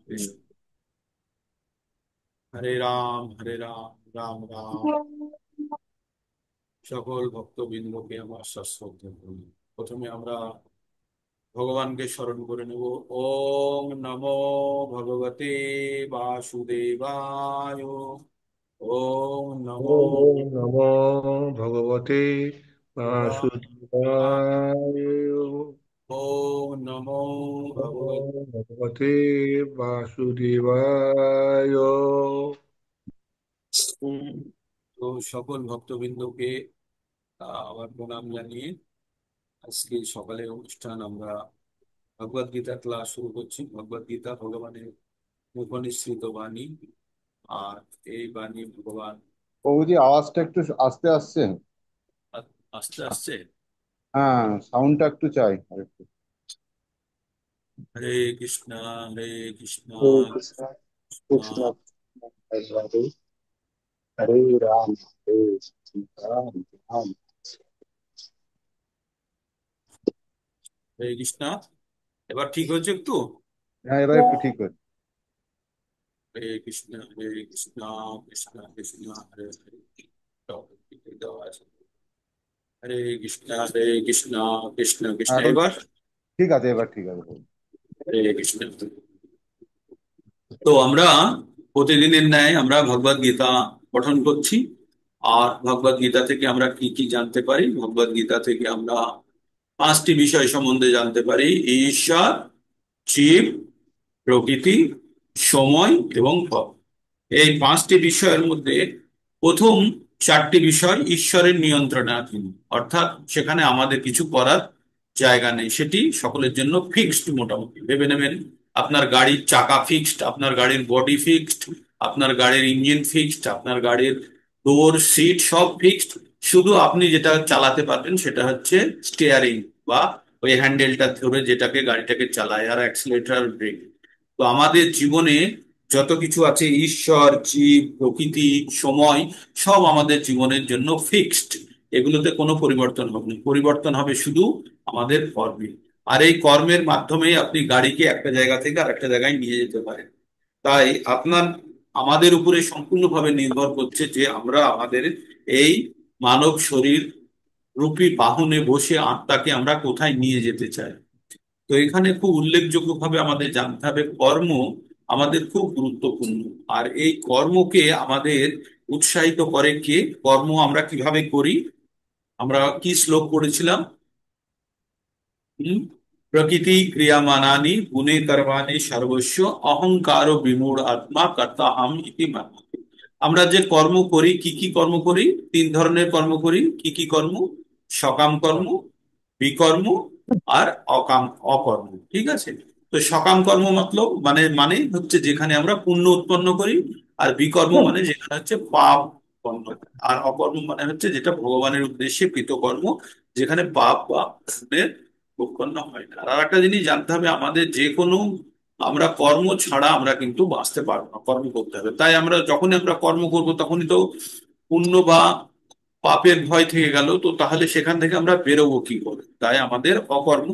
কৃষ্ণ। হরে রাম রাম রাম। সকল ভক্তবৃন্দকে আমার সশ্রদ্ধ প্রণাম। প্রথমে আমরা ভগবানকে স্মরণ করে নেব। ওম নমো ভগবতে বাসুদেবায়। ওম নমো ওম নমো ভগবতে ভগবায়। বাসুদেবায়। ওম নমো ভগবত। ওম ভগবতে বাসুদেবায়। তো সকল ভক্তবৃন্দকে আমার প্রণাম জানিয়ে আজকে সকালের অনুষ্ঠান আমরা ভগবদ গীতা ক্লাস শুরু করছি। ভগবদ গীতা ভগবানের মুখনিসৃত বাণী। আর এই বাণী ভগবান প্রভুজি, আওয়াজটা একটু আস্তে আসছে। আস্তে আস্তে। হ্যাঁ, সাউন্ডটা একটু চাই আরেকটু। হরে কৃষ্ণ হরে কৃষ্ণ হরে কৃষ্ণ কৃষ্ণ কৃষ্ণ হরে হরে, হরে রাম হরে রাম রাম। হরে কৃষ্ণ। এবার ঠিক হয়েছে একটু? হ্যাঁ, এবার একটু ঠিক হচ্ছে। হরে কৃষ্ণ কৃষ্ণ কৃষ্ণ হরে হরে। সব ঠিক দেওয়া আছে। হরে কৃষ্ণ কৃষ্ণ কৃষ্ণ কৃষ্ণ। এখন এবার ঠিক আছে, এবার ঠিক আছে। হরে কৃষ্ণ। তো আমরা প্রতিদিনের ন্যায় আমরা ভগবদ গীতা পঠন করছি। আর ভগবদ গীতা থেকে আমরা কি কি জানতে পারি? ভগবদ গীতা থেকে আমরা পাঁচটি বিষয় সম্বন্ধে জানতে পারি: ঈশ্বর, জীব, প্রকৃতি, সময় এবং পথ। এই পাঁচটি বিষয়ের মধ্যে প্রথম চারটি বিষয় ঈশ্বরের নিয়ন্ত্রণাধীন, অর্থাৎ সেখানে আমাদের কিছু করার জায়গা নেই, সেটি সকলের জন্য ফিক্সড। মোটামুটি ভেবে নেবেন আপনার গাড়ির চাকা ফিক্সড, আপনার গাড়ির বডি ফিক্সড, আপনার গাড়ির ইঞ্জিন ফিক্সড, আপনার গাড়ির ডোর সিট সব ফিক্সড। শুধু আপনি যেটা চালাতে পারবেন সেটা হচ্ছে স্টিয়ারিং, বা ওই হ্যান্ডেলটা ধরে যেটাকে গাড়িটাকে চালায়, আর অ্যাক্সিলারেটর, ব্রেক। তো আমাদের জীবনে যত কিছু আছে, ঈশ্বর, জীব, প্রকৃতি, সময়, সব আমাদের জীবনের জন্য ফিক্সড। এগুলোতে কোনো পরিবর্তন হবে না। পরিবর্তন হবে শুধু আমাদের কর্মে। আর এই কর্মের মাধ্যমে আপনি গাড়িকে একটা জায়গা থেকে আরেকটা জায়গায় নিয়ে যেতে পারেন। তাই আপনার আমাদের উপরে সম্পূর্ণভাবে নির্ভর করছে যে আমরা আমাদের এই মানব শরীর রূপী বাহনে বসে আত্মাকে আমরা কোথায় নিয়ে যেতে চাই। তো এখানে খুব উল্লেখযোগ্যভাবে আমাদের জানতে হবে কর্ম আমাদের খুব গুরুত্বপূর্ণ। আর এই কর্মকে আমাদের উৎসাহিত করে কে? কর্ম আমরা কিভাবে করি? আমরা কি শ্লোক পড়েছিলাম? হুম? প্রকৃতি ক্রিয়ামানানি গুণে কর্মাণি সর্বস্ব অহংকার বিমূঢ় আত্মা কর্তা হাম ইতি মান্যতে। আমরা যে কর্ম করি, কি কি কর্ম করি? তিন ধরনের কর্ম করি। কি কি কর্ম? সকাম কর্ম, বিকর্ম, আর অকর্ম। ঠিক আছে? তো সকাম কর্ম মতলব মানে হচ্ছে যেখানে আমরা পুণ্য উৎপন্ন করি। আর বিকর্ম মানে যেখানে হচ্ছে পাপ উৎপন্ন করি। আর অকর্ম মানে হচ্ছে যেটা ভগবানের উদ্দেশ্যে কৃতকর্ম, যেখানে পাপ বা পুণ্যের উৎপন্ন হয় না। আর একটা জিনিস জানতে হবে, আমাদের যে কোনো আমরা কর্ম ছাড়া আমরা কিন্তু বাঁচতে পারবো না, কর্ম করতে হবে। তাই আমরা যখনই আমরা কর্ম করব তখনই তো পুণ্য বা পাপের ভয় থেকে গেল। তো তাহলে সেখান থেকে আমরা বেরোবো কি করে? তাই আমাদের অকর্ম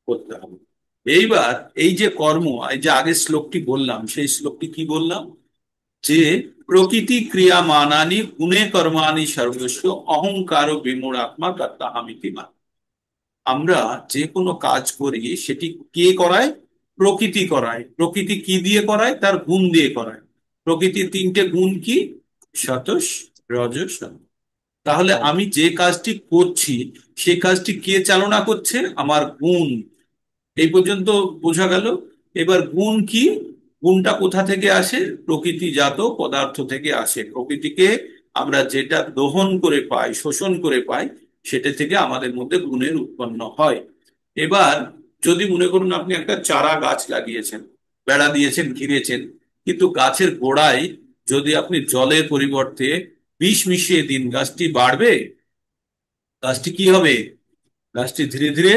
করতে হবে। এইবার এই যে কর্ম, এই যে আগের শ্লোকটি বললাম, সেই শ্লোকটি কি বললাম? যে প্রকৃতি ক্রিয়া মানানি গুণে কর্মাণি সর্বস্ব অহংকার বিমূঢ়াত্মা কর্তাহামিতি মা। আমরা যে কোনো কাজ করি সেটি কে করায়? প্রকৃতি করায়। প্রকৃতি কি দিয়ে করায়? তার গুণ দিয়ে করায়। প্রকৃতির তিনটে গুণ কি? সতোষ, রজস, তাহলে আমি যে কাজটি করছি সেই কাজটি কে চালনা করছে? আমার গুণ। এই পর্যন্ত বোঝা গেল। এবার গুণ কি? গুণটা কোথা থেকে আসে? প্রকৃতিজাত পদার্থ থেকে আসে। প্রকৃতিকে আমরা যেটা দহন করে পাই, শোষণ করে পাই, সেটা থেকে আমাদের মধ্যে গুণের উৎপন্ন হয়। এবার যদি মনে করুন আপনি একটা চারা গাছ লাগিয়েছেন, বেড়া দিয়েছেন, ঘিরেছেন, কিন্তু গাছের গোড়ায় যদি আপনি জলের পরিবর্তে বিষ মিশিয়ে দিন, গাছটি বাড়বে? গাছটি কি হবে? গাছটি ধীরে ধীরে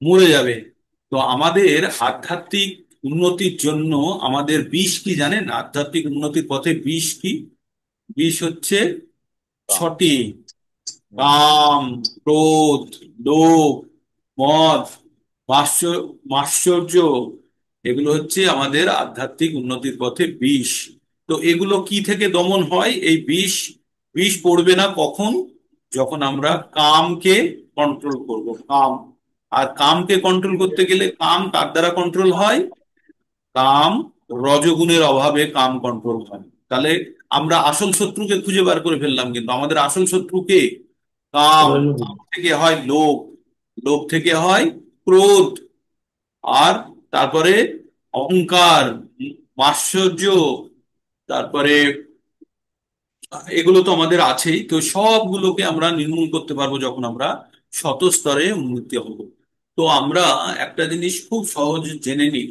মরে যাবে। তো আমাদের আধ্যাত্মিক উন্নতির জন্য আমাদের বিষ কি জানেন? আধ্যাত্মিক উন্নতির পথে বিষ কি? বিষ হচ্ছে ছটি: কাম, ক্রোধ, লোভ, মদ, মাৎসর্য, এগুলো হচ্ছে আমাদের আধ্যাত্মিক উন্নতির পথে বিষ। তো এগুলো কি থেকে দমন হয়? এই বিষ, বিষ পড়বে না কখন? যখন আমরা কামকে কন্ট্রোল করব, কাম। আর কামকে কন্ট্রোল করতে গেলে কাম কার দ্বারা কন্ট্রোল হয়? কাম রজগুণের অভাবে কাম কন্ট্রোল হয়। তাহলে আমরা আসল শত্রুকে খুঁজে বার করে ফেললাম, কিন্তু আমাদের আসল শত্রু কে? কাম। কাম থেকে হয় লোভ, লোভ থেকে হয় ক্রোধ, আর তারপরে অহংকার, মাৎসর্য, তারপরে এগুলো তো আমাদের আছেই। তো সবগুলোকে আমরা নির্মূল করতে পারবো যখন আমরা শত স্তরে উন্নতি হব। তো আমরা একটা জিনিস খুব সহজ জেনে নিই।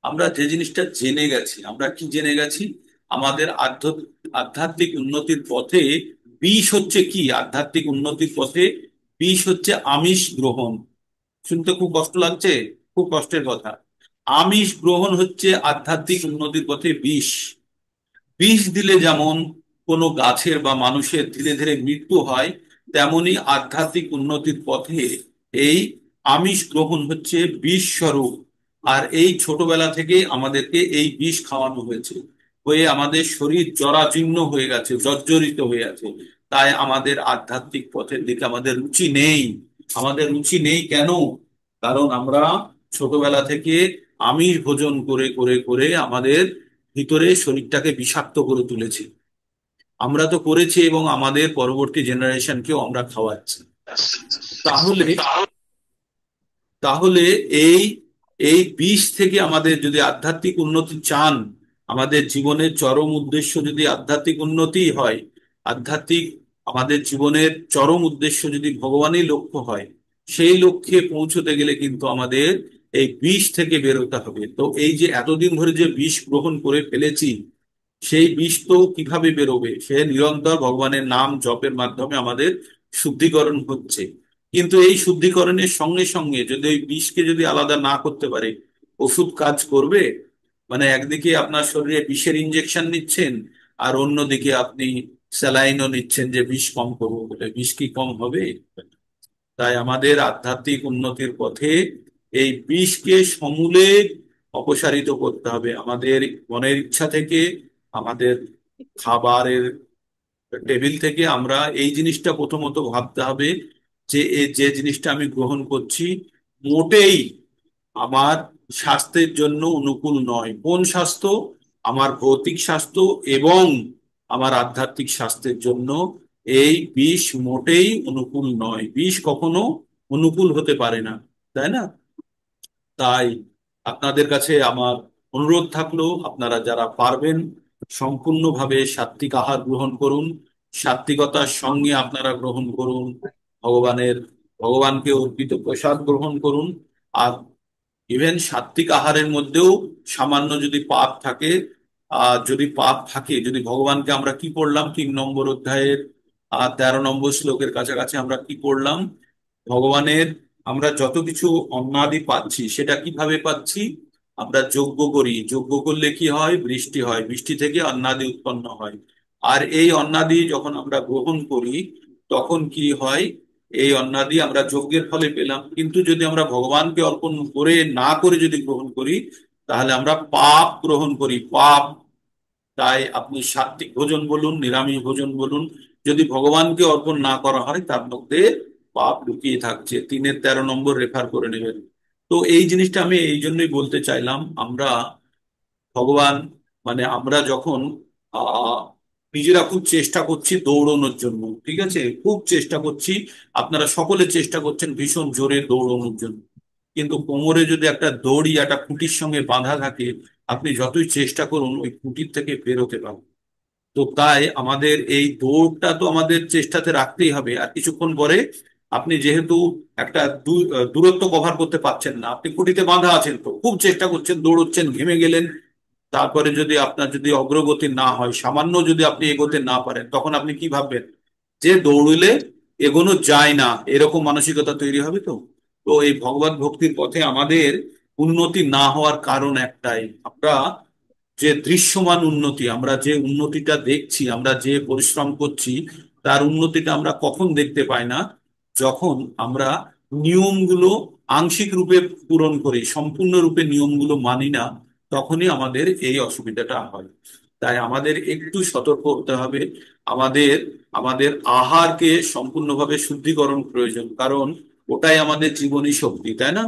আমরা যে জিনিসটা জেনে গেছি, আমরা কি জেনে গেছি? আমাদের আধ্যাত্মিক উন্নতির পথে বিষ হচ্ছে কি? আধ্যাত্মিক উন্নতির পথে বিষ হচ্ছে আমিষ গ্রহণ। শুনতে খুব কষ্ট লাগছে, খুব কষ্টের কথা। আমিষ গ্রহণ হচ্ছে আধ্যাত্মিক উন্নতির পথে বিষ। বিষ দিলে যেমন কোনো গাছের বা মানুষের ধীরে ধীরে মৃত্যু হয়, তেমনি আধ্যাত্মিক উন্নতির পথে এই আমিষ গ্রহণ হচ্ছে বিষ স্বরূপ। আর এই ছোটবেলা থেকে আমাদেরকে এই বিষ খাওয়ানো হয়েছে, হয়ে আমাদের শরীর জরাজীর্ণ হয়ে গেছে, জর্জরিত হয়ে আছে। তাই আমাদের আধ্যাত্মিক পথের দিকে আমাদের রুচি নেই। আমাদের রুচি নেই কেন? কারণ আমরা ছোটবেলা থেকে আমিষ ভোজন করে করে করে আমাদের ভিতরে শরীরটাকে বিষাক্ত করে তুলেছি। আমরা তো করেছি এবং আমাদের পরবর্তী জেনারেশনকেও আমরা খাওয়াচ্ছি। তাহলে তাহলে এই এই বিষ থেকে আমাদের যদি আধ্যাত্মিক উন্নতি চান, আমাদের জীবনের চরম উদ্দেশ্য যদি আধ্যাত্মিক উন্নতি হয়, আধ্যাত্মিক আমাদের জীবনের চরম উদ্দেশ্য যদি ভগবানই লক্ষ্য হয়, সেই লক্ষ্যে পৌঁছতে গেলে কিন্তু আমাদের এই বিষ থেকে বেরোতে হবে। তো এই যে এতদিন ধরে যে বিষ গ্রহণ করে ফেলেছি, সেই বিষ তো কিভাবে বেরোবে? সে নিরন্তর ভগবানের নাম জপের মাধ্যমে আমাদের শুদ্ধিকরণ হচ্ছে। কিন্তু এই শুদ্ধিকরণের সঙ্গে সঙ্গে যদি ওই বিষকে যদি আলাদা না করতে পারে, ওষুধ কাজ করবে? মানে একদিকে আপনার শরীরে বিষের ইঞ্জেকশন নিচ্ছেন, আর অন্যদিকে আপনি স্যালাইনও নিচ্ছেন যে বিষ কম করবো বলে, বিষ কি কম হবে? তাই আমাদের আধ্যাত্মিক উন্নতির পথে এই বিষকে সমূলে অপসারিত করতে হবে। আমাদের মনের ইচ্ছা থেকে, আমাদের খাবারের টেবিল থেকে আমরা এই জিনিসটা প্রথমত ভাবতে হবে যে যে জিনিসটা আমি গ্রহণ করছি মোটেই আমার স্বাস্থ্যের জন্য অনুকূল নয়। কোন স্বাস্থ্য? আমার ভৌতিক স্বাস্থ্য এবং আমার আধ্যাত্মিক স্বাস্থ্যের জন্য এই বিষ মোটেই অনুকূল নয়। বিষ কখনো অনুকূল হতে পারে না, তাই না? তাই আপনাদের কাছে আমার অনুরোধ থাকলো, আপনারা যারা পারবেন সম্পূর্ণভাবে সাত্বিক আহার গ্রহণ করুন। সাত্বিকতার সঙ্গে আপনারা গ্রহণ করুন ভগবানের, ভগবানকে অর্পিত প্রসাদ গ্রহণ করুন। আর ইভেন সাত্বিক আহারের মধ্যেও সামান্য যদি পাপ থাকে, যদি পাপ থাকে, যদি ভগবানকে আমরা কি পড়লাম 3 নম্বর অধ্যায়ের 13 নম্বর শ্লোকের কাছাকাছি আমরা কি পড়লাম? ভগবানের আমরা যত কিছু অন্নাদি পাচ্ছি সেটা কিভাবে পাচ্ছি? আমরা যজ্ঞ করি, যজ্ঞ করলে কি হয়? বৃষ্টি হয়, বৃষ্টি থেকে অন্নাদি উৎপন্ন হয়। আর এই অন্নাদি যখন আমরা গ্রহণ করি, তখন কি হয়? এই অন্নাদি আমরা যজ্ঞের ফলে পেলাম, কিন্তু যদি আমরা ভগবানকে অর্পণ করে না করে যদি গ্রহণ করি, তাহলে আমরা পাপ গ্রহণ করি, পাপ। তাই আপনি সাত্বিক ভোজন বলুন, নিরামিষ ভোজন বলুন, যদি ভগবানকে অর্পণ না করা হয় তার মধ্যে পাপ লুকিয়ে থাকছে। 3-13 নম্বর রেফার করে নেবেন। তো এই জিনিসটা আমি এই জন্যই বলতে চাইলাম। আমরা ভগবান, মানে আমরা যখন আহ নিজেরা খুব চেষ্টা করছি দৌড়ানোর জন্য, ঠিক আছে, খুব চেষ্টা করছি, আপনারা সকলে চেষ্টা করছেন ভীষণ জোরে দৌড়ানোর জন্য, কিন্তু কোমরে যদি একটা দড়ি একটা খুঁটির সঙ্গে বাঁধা থাকে, আপনি যতই চেষ্টা করুন ওই খুঁটির থেকে বেরোতে পারবেন। তো তাই আমাদের এই দৌড়টা তো আমাদের চেষ্টাতে রাখতেই হবে। আর কিছুক্ষণ পরে আপনি যেহেতু একটা দূরত্ব কভার করতে পারছেন না, আপনি খুঁটিতে বাঁধা আছেন, তো খুব চেষ্টা করছেন, দৌড়চ্ছেন, ঘেমে গেলেন, তারপরে যদি আপনার যদি অগ্রগতি না হয়, সামান্য যদি আপনি এগোতে না পারেন, তখন আপনি কি ভাববেন? যে দৌড়লে এগোনো যায় না, এরকম মানসিকতা তৈরি হবে। তো তো এই ভগবত ভক্তির পথে আমাদের উন্নতি না হওয়ার কারণ একটাই, আমরা যে দৃশ্যমান উন্নতি, আমরা যে উন্নতিটা দেখছি, আমরা যে পরিশ্রম করছি, তার উন্নতিটা আমরা কখন দেখতে পাই না? যখন আমরা নিয়মগুলো আংশিক রূপে পূরণ করি, সম্পূর্ণ রূপে নিয়মগুলো মানি না, তখনই আমাদের এই অসুবিধাটা হয়। তাই আমাদের একটু সতর্ক হতে হবে। আমাদের আমাদের আহারকে সম্পূর্ণভাবে শুদ্ধিকরণ প্রয়োজন, কারণ ওটাই আমাদের জীবনী শক্তি, তাই না?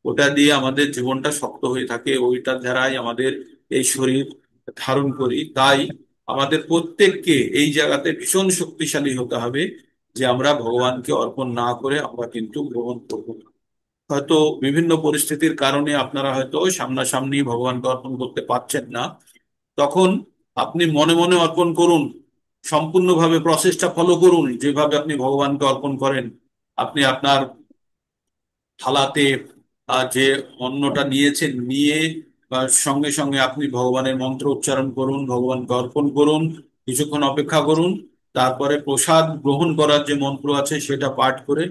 ওটা দিয়ে আমাদের জীবনটা শক্ত হয়ে থাকে, ওইটার দ্বারাই আমাদের এই শরীর ধারণ করি। তাই আমাদের প্রত্যেককে এই জায়গাতে ভীষণ শক্তিশালী হতে হবে, যে আমরা ভগবানকে অর্পণ না করে আমরা কিন্তু গ্রহণ করবো না। হয়তো বিভিন্ন পরিস্থিতির কারণে আপনারা হয়তো সামনাসামনি ভগবানকে অর্পণ করতে পারছেন না, তখন আপনি মনে মনে অর্পণ করুন। সম্পূর্ণভাবে প্রসেসটা ফলো করুন যেভাবে আপনি ভগবানকে অর্পণ করেন। আপনি আপনার থালাতে যে অন্নটা নিয়েছেন, নিয়ে সঙ্গে সঙ্গে আপনি ভগবানের মন্ত্র উচ্চারণ করুন, ভগবানকে অর্পণ করুন, কিছুক্ষণ অপেক্ষা করুন, তারপরে প্রসাদ গ্রহণ করার যে মন্ত্র আছে সেটা পাঠ করে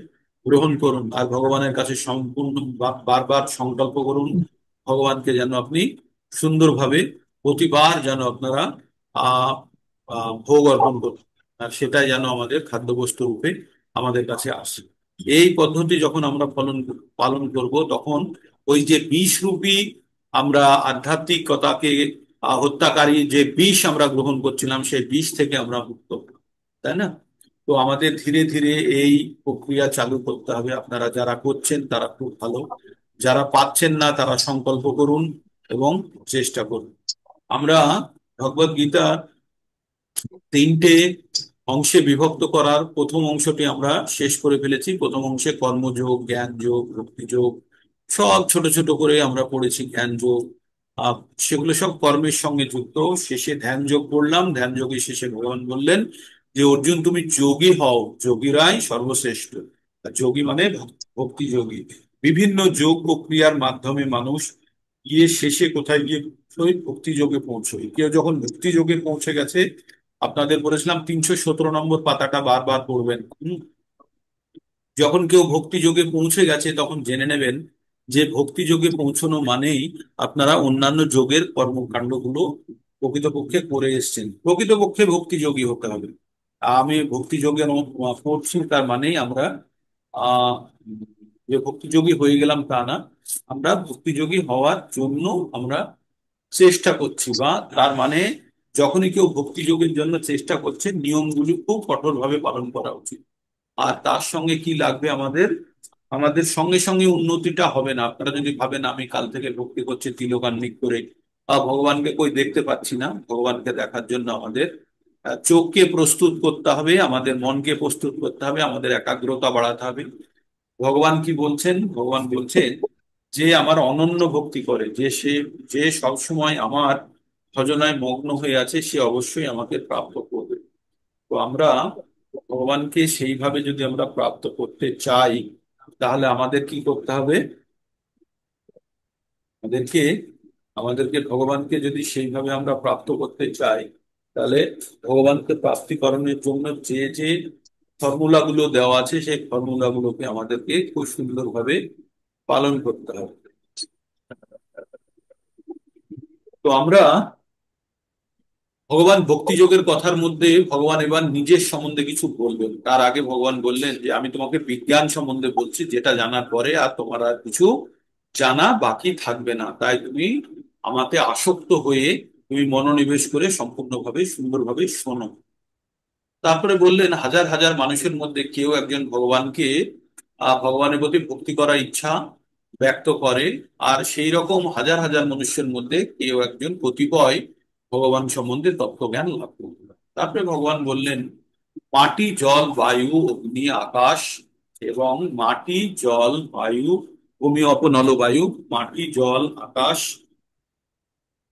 গ্রহণ করুন। আর ভগবানের কাছে সম্পূর্ণ বারবার সংকল্প করুন, ভগবানকে যেন আপনি সুন্দরভাবে প্রতিবার যেন আপনারা আহ ভোগ অর্পণ করুন, আর সেটাই যেন আমাদের খাদ্যবস্তু রূপে আমাদের কাছে আসে। এই পদ্ধতি যখন আমরা পালন করব, তখন ওই যে বিষরূপী আমরা আধ্যাত্মিকতাকে হত্যাকারী যে বিষ আমরা গ্রহণ করছিলাম, সেই বিষ থেকে আমরা মুক্ত হব, তাই না? তো আমাদের ধীরে ধীরে এই প্রক্রিয়া চালু করতে হবে। আপনারা যারা করছেন তারা খুব ভালো, যারা পাচ্ছেন না তারা সংকল্প করুন এবং চেষ্টা করুন। আমরা ভগবদ গীতা তিনটে অংশে বিভক্ত করার প্রথম অংশটি আমরা শেষ করে ফেলেছি। প্রথম অংশে কর্মযোগ, জ্ঞান যোগ, ভক্তি যোগ সব ছোট ছোট করে আমরা পড়েছি। জ্ঞান যোগ আহ, সেগুলো সব কর্মের সঙ্গে যুক্ত। শেষে ধ্যান যোগ পড়লাম। ধ্যান যোগের শেষে ভগবান বললেন যে অর্জুন, তুমি যোগী হও, যোগীরাই সর্বশ্রেষ্ঠ। আর যোগী মানে ভক্তি যোগী। বিভিন্ন যোগ প্রক্রিয়ার মাধ্যমে মানুষ গিয়ে শেষে কোথায় গিয়ে পৌঁছয়? ভক্তি যোগে পৌঁছয়। কেউ যখন ভক্তি যোগে পৌঁছে গেছে, আপনাদের বলেছিলাম 317 নম্বর পাতাটা বারবার পড়বেন। যখন কেউ ভক্তি যোগে পৌঁছে গেছে তখন জেনে নেবেন যে ভক্তি যোগে পৌঁছানো মানেই আপনারা অন্যান্য যোগের কর্মকাণ্ডগুলো প্রকৃতপক্ষে করে এসেছেন। প্রকৃতপক্ষে ভক্তি যোগী হতে হবে। আমি ভক্তি যোগে পড়ছি তার মানেই আমরা আহ যে ভক্তি যোগী হয়ে গেলাম তা না, আমরা ভক্তি যোগী হওয়ার জন্য আমরা চেষ্টা করছি। বা তার মানে যখনই কেউ ভক্তি যোগের জন্য চেষ্টা করছে, নিয়মগুলি খুব কঠোরভাবে পালন করা উচিত। আর তার সঙ্গে কি লাগবে আমাদের? আমাদের সঙ্গে সঙ্গে উন্নতিটা হবে না। আপনারা যদি ভাবেন আমি কাল থেকে ভক্তি করছি তিলকান্নিক করে, ভগবানকে কই দেখতে পাচ্ছি না, ভগবানকে দেখার জন্য আমাদের চোখকে প্রস্তুত করতে হবে, আমাদের মনকে প্রস্তুত করতে হবে, আমাদের একাগ্রতা বাড়াতে হবে। ভগবান কি বলছেন? ভগবান বলছেন যে আমার অনন্য ভক্তি করে, যে সবসময় আমার ভজনায় মগ্ন হয়ে আছে, সে অবশ্যই আমাকে প্রাপ্ত করবে। তো আমরা ভগবানকে সেইভাবে যদি আমরা প্রাপ্ত করতে চাই, তাহলে আমাদের কি করতে হবে? আমাদেরকে আমাদেরকে ভগবানকে যদি সেইভাবে আমরা প্রাপ্ত করতে চাই, তাহলে ভগবানকে প্রাপ্তিকরণের জন্য যে যে ফর্মুলা গুলো দেওয়া আছে সেই ফর্মুলা গুলোকে আমাদেরকে খুব সুন্দরভাবে পালন করতে হবে। তো আমরা ভগবান ভক্তি যোগের কথার মধ্যে ভগবান এবার নিজের সম্বন্ধে কিছু বলবেন। তার আগে ভগবান বললেন যে আমি তোমাকে বিজ্ঞান সম্বন্ধে বলছি, যেটা জানার পরে আর তোমার আর কিছু জানা বাকি থাকবে না। তাই তুমি আমাকে আসক্ত হয়ে তুমি মনোনিবেশ করে সম্পূর্ণভাবে সুন্দরভাবে শোনো। তারপরে বললেন হাজার হাজার মানুষের মধ্যে কেউ একজন ভগবানকে ভগবানের প্রতি ভক্তি করার ইচ্ছা ব্যক্ত করে, আর সেই রকম হাজার হাজার মানুষের মধ্যে কেউ একজন কতিপয় ভগবান সম্বন্ধে তত্ত্বজ্ঞান লাভ করবে। তারপরে ভগবান বললেন মাটি, জল, বায়ু, অগ্নি, আকাশ এবং মাটি, জল, বায়ু, ভূমি, অপ নল বায়ু, মাটি, জল, আকাশ,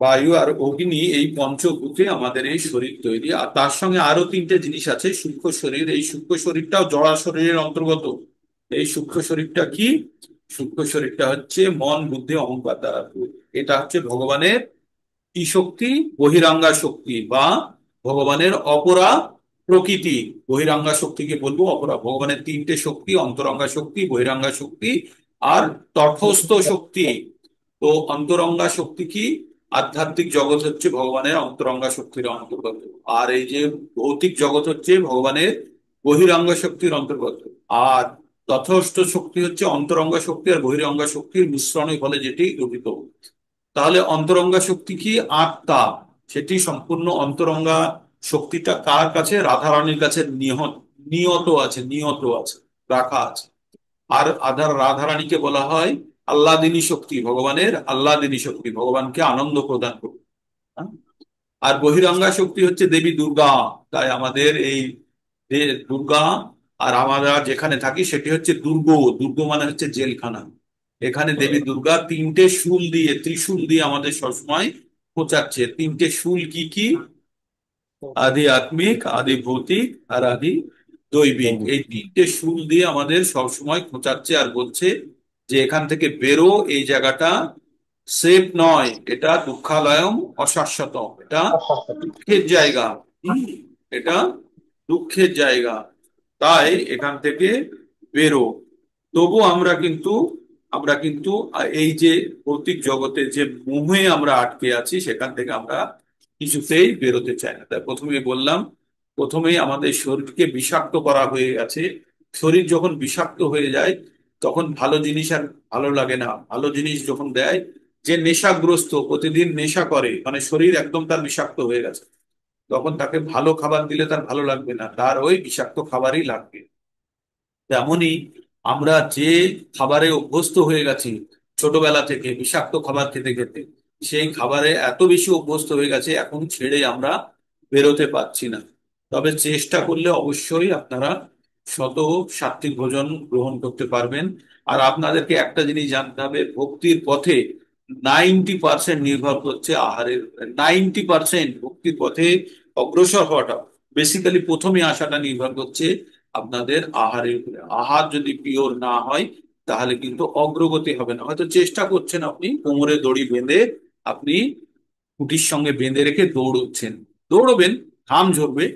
বায়ু আর অগ্নি, এই পঞ্চভূতে আমাদের এই শরীর তৈরি। আর তার সঙ্গে আরো তিনটে জিনিস আছে, সূক্ষ্ম শরীর। এই সূক্ষ্ম শরীরটাও জড়া শরীরের অন্তর্গত। এই সূক্ষ্ম শরীরটা কি? সূক্ষ্ম শরীরটা হচ্ছে মন, বুদ্ধি, অহংকার দ্বারা তৈরি। এটা হচ্ছে ভগবানের কি শক্তি? বহিরাঙ্গা শক্তি, বা ভগবানের অপরা প্রকৃতি। বহিরাঙ্গা শক্তিকে বলবো অপরা। ভগবানের তিনটে শক্তি, অন্তরঙ্গা শক্তি, বহিরাঙ্গা শক্তি আর তটস্থ শক্তি। তো অন্তরঙ্গা শক্তি কি? আধ্যাত্মিক জগৎ হচ্ছে ভগবানের অন্তরঙ্গা শক্তির অন্তর্গত। আর এই যে ভৌতিক জগৎ হচ্ছে ভগবানের বহিরাঙ্গ শক্তির অন্তর্গত। আর তথস্থ শক্তি হচ্ছে অন্তরঙ্গা শক্তি আর বহিরঙ্গা শক্তির মিশ্রণের ফলে যেটি গঠিত। তাহলে অন্তরঙ্গা শক্তি কি? আত্মা। সেটি সম্পূর্ণ অন্তরঙ্গা শক্তিটা কার কাছে? রাধারানীর কাছে নিয়ত আছে, নিয়ত আছে, রাখা আছে। আর রাধারানীকে বলা হয় আল্লাদিনী শক্তি, ভগবানের আল্লাদিনী শক্তি, ভগবানকে আনন্দ প্রদান করে। হ্যাঁ? আর বহিরঙ্গা শক্তি হচ্ছে দেবী দুর্গা। তাই আমাদের এই দুর্গা, আর আমরা যেখানে থাকি সেটি হচ্ছে দুর্গ। দুর্গ মানে হচ্ছে জেলখানা। এখানে দেবী দুর্গা তিনটে শূল দিয়ে, ত্রিশূল দিয়ে আমাদের সবসময় পৌঁছাচ্ছে। তিনটে শূল কি কি? আদি আত্মিক, আদি ভৌতিক, আর আদি দৈবিক। এই তিনটে শূল দিয়ে আমাদের সবসময় খোঁচাচ্ছে আর বলছে যে এখান থেকে বেরো, এই জায়গাটা সেফ নয়, এটা দুঃখালয়ম অশাশ্বতম, এটা দুঃখের জায়গা। হুম, এটা দুঃখের জায়গা। তাই এখান থেকে বেরো। তবু আমরা কিন্তু এই যে ভৌতিক জগতে যে মোহে আমরা আটকে আছি, সেখান থেকে আমরা কিছুতেই বেরোতে চাই না। তাই প্রথমেই বললাম, প্রথমেই আমাদের শরীরকে বিষাক্ত করা হয়ে গেছে। শরীর যখন বিষাক্ত হয়ে যায়, তখন ভালো জিনিস আর ভালো লাগে না। ভালো জিনিস যখন দেয়, যে নেশাগ্রস্ত, প্রতিদিন নেশা করে, মানে শরীর একদম তার বিষাক্ত হয়ে গেছে, তখন তাকে ভালো খাবার দিলে তার ভালো লাগবে না, তার ওই বিষাক্ত খাবারই লাগবে। তেমনই আমরা যে খাবারে অভ্যস্ত হয়ে গেছি ছোটবেলা থেকে, বিষাক্ত খাবার খেতে খেতে, সেই খাবারে এত বেশি অভ্যস্ত হয়ে গেছে, এখন ছেড়ে আমরা বেরোতে পারছি না। তবে চেষ্টা করলে অবশ্যই আপনারা শত সাত্বিক ভোজন গ্রহণ করতে পারবেন। আর আপনাদেরকে একটা জিনিস জানতে হবে, ভক্তির পথে 90% নির্ভর করছে আহারের। 90% ভক্তির পথে অগ্রসর হওয়াটা, বেসিক্যালি প্রথমে আসাটা নির্ভর করছে আপনাদের আহারের উপরে। আহার যদি পিওর না হয়, তাহলে কিন্তু অগ্রগতি হবে না। হয়তো চেষ্টা করছেন, আপনি কোমরে দড়ি বেঁধে, আপনি খুঁটির সঙ্গে বেঁধে রেখে দৌড়চ্ছেন, দৌড়বেন, ঘাম ঝরবে,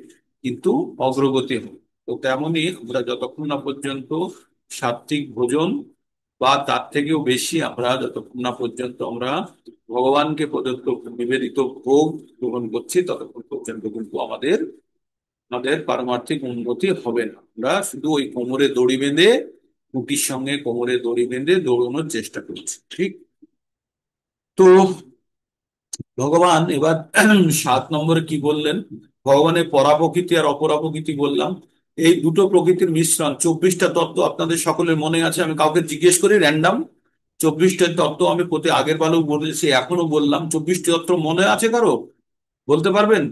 কিন্তু অগ্রগতি হবে। তো তেমনই আমরা যতক্ষণ না পর্যন্ত সাত্বিক ভোজন বা তার থেকেও বেশি, আমরা যতক্ষণ না পর্যন্ত আমরা ভগবানকে প্রদত্ত নিবেদিত ভোগ গ্রহণ করছি, ততক্ষণ পর্যন্ত কিন্তু আমাদের আমাদের পারমার্থিক উন্নতি হবে না। আমরা শুধু ওই কোমরে দড়ি বেঁধে, খুঁটির সঙ্গে কোমরে দড়ি বেঁধে দৌড়ানোর চেষ্টা করছি, ঠিক? তো ভগবান এবার 7 নম্বরে কি বললেন? ভগবানের পরাপ্রকৃতি আর অপরাপ্রকৃতি বললাম। এই দুটো প্রকৃতির মিশ্রণ 24টা তত্ত্ব আপনাদের সকলের মনে আছে? আমি কাউকে জিজ্ঞেস করি র্যান্ডাম, 24টা তত্ত্ব আমি প্রতি আগের বারেও বলেছি, এখনো বললাম, 24টি তত্ত্ব মনে আছে কারো? বলতে পারবেন?